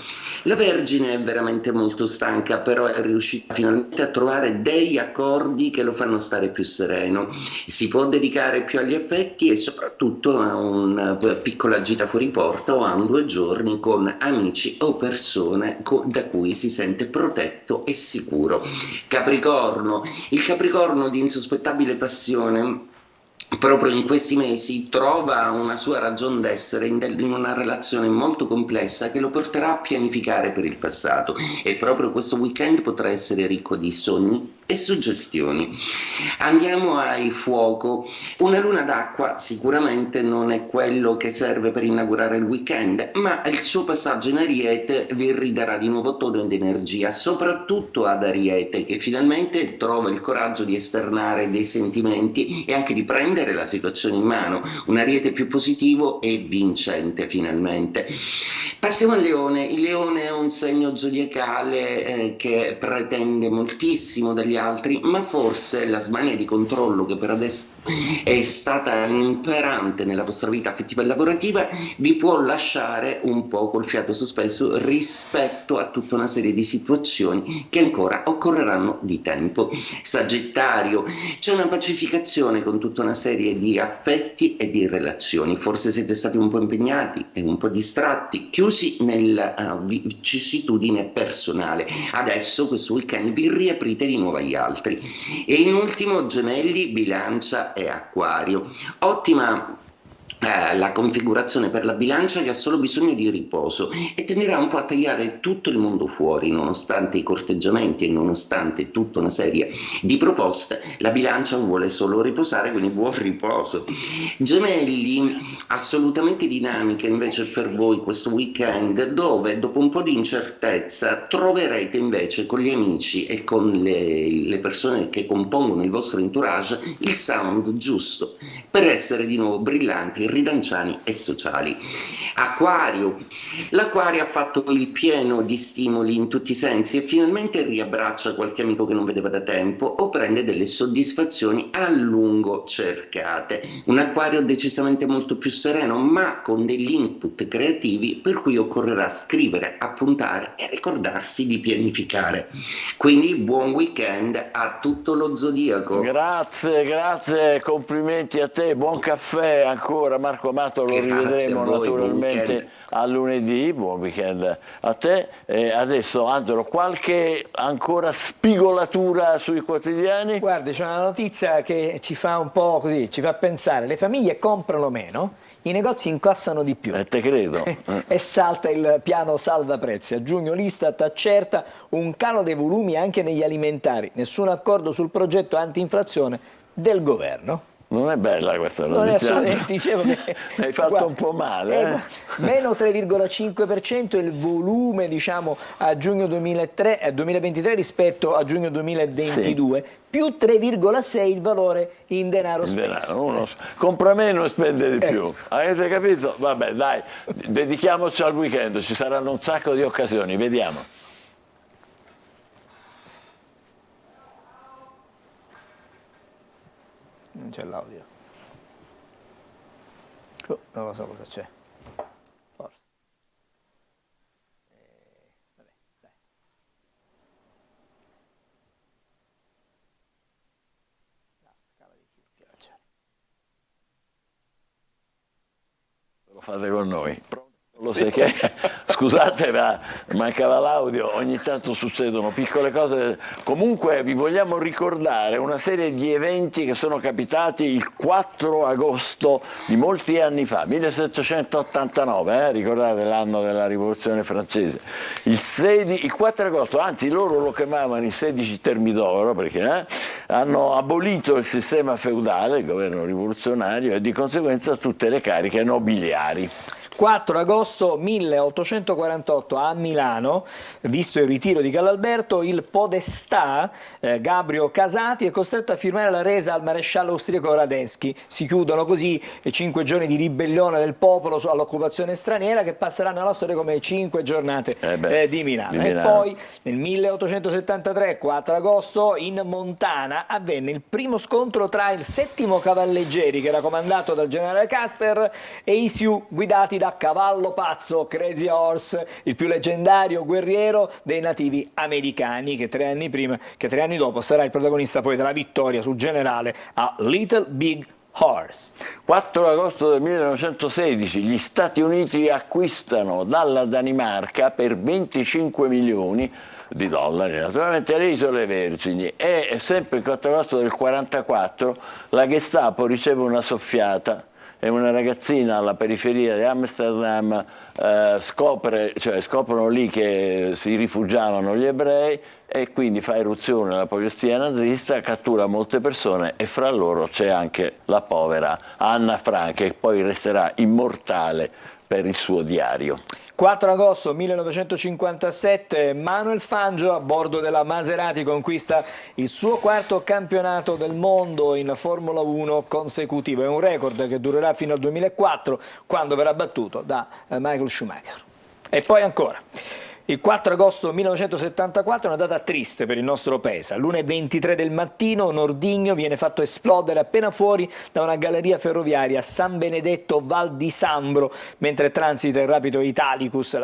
la Vergine è veramente molto stanca, però è riuscita finalmente a trovare degli accordi che lo fanno stare più sereno. Si può dedicare più agli affetti e soprattutto a una piccola gita fuori porta o a 2 giorni con amici o persone da cui si sente protetto e sicuro. Capricorno, il Capricorno di insospettabile passione proprio in questi mesi trova una sua ragion d'essere in una relazione molto complessa che lo porterà a pianificare per il passato, e proprio questo weekend potrà essere ricco di sogni e suggestioni. Andiamo ai Fuoco. Una luna d'acqua sicuramente non è quello che serve per inaugurare il weekend, ma il suo passaggio in Ariete vi ridarà di nuovo tono ed energia, soprattutto ad Ariete, che finalmente trova il coraggio di esternare dei sentimenti e anche di prendere la situazione in mano. Un Ariete più positivo e vincente finalmente. Passiamo al Leone. Il Leone è un segno zodiacale che pretende moltissimo dagli altri, ma forse la smania di controllo che per adesso è stata imperante nella vostra vita affettiva e lavorativa vi può lasciare un po' col fiato sospeso rispetto a tutta una serie di situazioni che ancora occorreranno di tempo. Sagittario, c'è una pacificazione con tutta una serie di affetti e di relazioni. Forse siete stati un po' impegnati e un po' distratti, chiusi nella vicissitudine personale. Adesso questo weekend vi riaprite di nuovo agli altri. E in ultimo Gemelli, Bilancia e Acquario. Ottima la configurazione per la Bilancia, che ha solo bisogno di riposo e tenderà un po' a tagliare tutto il mondo fuori, nonostante i corteggiamenti e nonostante tutta una serie di proposte. La Bilancia vuole solo riposare, quindi buon riposo. Gemelli, assolutamente dinamiche invece per voi questo weekend, dove dopo un po' di incertezza troverete invece con gli amici e con le persone che compongono il vostro entourage il sound giusto per essere di nuovo brillanti, ridanciani e sociali. Acquario, l'Acquario ha fatto il pieno di stimoli in tutti i sensi e finalmente riabbraccia qualche amico che non vedeva da tempo o prende delle soddisfazioni a lungo cercate. Un Acquario decisamente molto più sereno, ma con degli input creativi per cui occorrerà scrivere, appuntare e ricordarsi di pianificare. Quindi buon weekend a tutto lo zodiaco. Grazie, complimenti a te, buon caffè ancora Marco Amato, lo rivedremo naturalmente a lunedì, buon weekend a te. E adesso Angelo, qualche ancora spigolatura sui quotidiani? Guardi, c'è una notizia che ci fa un po' così, ci fa pensare, le famiglie comprano meno, i negozi incassano di più. Te credo. E salta il piano salva prezzi. A giugno l'Istat accerta un calo dei volumi anche negli alimentari. Nessun accordo sul progetto anti-inflazione del governo. Non è bella questa notizia. Non è assolutamente, dicevo che... Hai fatto un po' male. Meno 3,5% il volume, diciamo, a giugno 2023 rispetto a giugno 2022. Sì. Più 3,6 il valore in denaro speso. Uno compra meno e spende di più. Avete capito? Vabbè, dai, dedichiamoci al weekend, ci saranno un sacco di occasioni, vediamo. Non c'è l'audio. Non lo so cosa c'è. Forse. Vabbè, dai. La scala di più piace. Lo fate con noi. Pronto? Lo sai che, scusate ma mancava l'audio, ogni tanto succedono piccole cose. Comunque vi vogliamo ricordare una serie di eventi che sono capitati il 4 agosto di molti anni fa, 1789, ricordate l'anno della rivoluzione francese. Il 4 agosto, anzi loro lo chiamavano i 16 Termidoro perché hanno abolito il sistema feudale, il governo rivoluzionario, e di conseguenza tutte le cariche nobiliari. 4 agosto 1848 a Milano, visto il ritiro di Calalberto, il podestà Gabrio Casati è costretto a firmare la resa al maresciallo austriaco Radetzky. Si chiudono così 5 giorni di ribellione del popolo all'occupazione straniera che passeranno alla storia come 5 giornate di Milano. E poi nel 1873, 4 agosto, in Montana avvenne il primo scontro tra il 7° Cavalleggeri, che era comandato dal generale Custer, e i Sioux guidati da Cavallo Pazzo, Crazy Horse, il più leggendario guerriero dei nativi americani, che 3 anni dopo sarà il protagonista poi della vittoria sul generale a Little Big Horse. 4 agosto del 1916 gli Stati Uniti acquistano dalla Danimarca per 25 milioni di dollari, naturalmente, le Isole Vergini, e sempre il 4 agosto del 1944 la Gestapo riceve una soffiata. E una ragazzina alla periferia di Amsterdam scoprono lì che si rifugiavano gli ebrei e quindi fa eruzione la polizia nazista, cattura molte persone e fra loro c'è anche la povera Anna Frank, che poi resterà immortale per il suo diario. 4 agosto 1957 Manuel Fangio a bordo della Maserati conquista il suo 4º campionato del mondo in Formula 1 consecutivo. È un record che durerà fino al 2004, quando verrà battuto da Michael Schumacher. E poi ancora. Il 4 agosto 1974 è una data triste per il nostro paese. All'1:23 del mattino un ordigno viene fatto esplodere appena fuori da una galleria ferroviaria a San Benedetto Val di Sambro, mentre transita il rapido Italicus.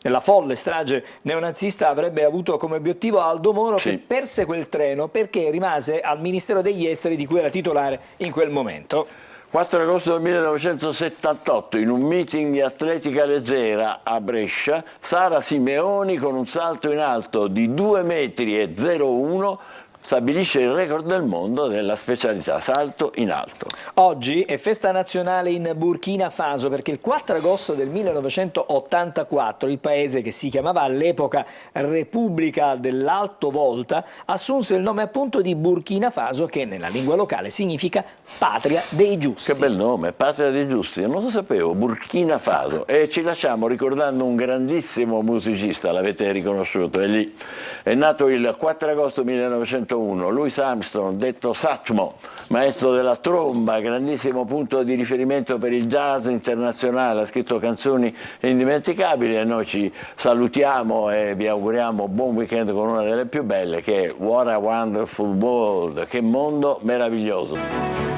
La folle strage neonazista avrebbe avuto come obiettivo Aldo Moro, che perse quel treno perché rimase al Ministero degli Esteri, di cui era titolare in quel momento. 4 agosto del 1978, in un meeting di atletica leggera a Brescia, Sara Simeoni con un salto in alto di 2,01 m stabilisce il record del mondo della specialità salto in alto. Oggi è festa nazionale in Burkina Faso perché il 4 agosto del 1984 il paese, che si chiamava all'epoca Repubblica dell'Alto Volta, assunse il nome appunto di Burkina Faso, che nella lingua locale significa patria dei giusti. Che bel nome, patria dei giusti, non lo sapevo, Burkina Faso. E ci lasciamo ricordando un grandissimo musicista, l'avete riconosciuto, è lì. È nato il 4 agosto 1901, Louis Armstrong, detto Satchmo, maestro della tromba, grandissimo punto di riferimento per il jazz internazionale, ha scritto canzoni indimenticabili, e noi ci salutiamo e vi auguriamo buon weekend con una delle più belle, che è What a Wonderful World, che mondo meraviglioso.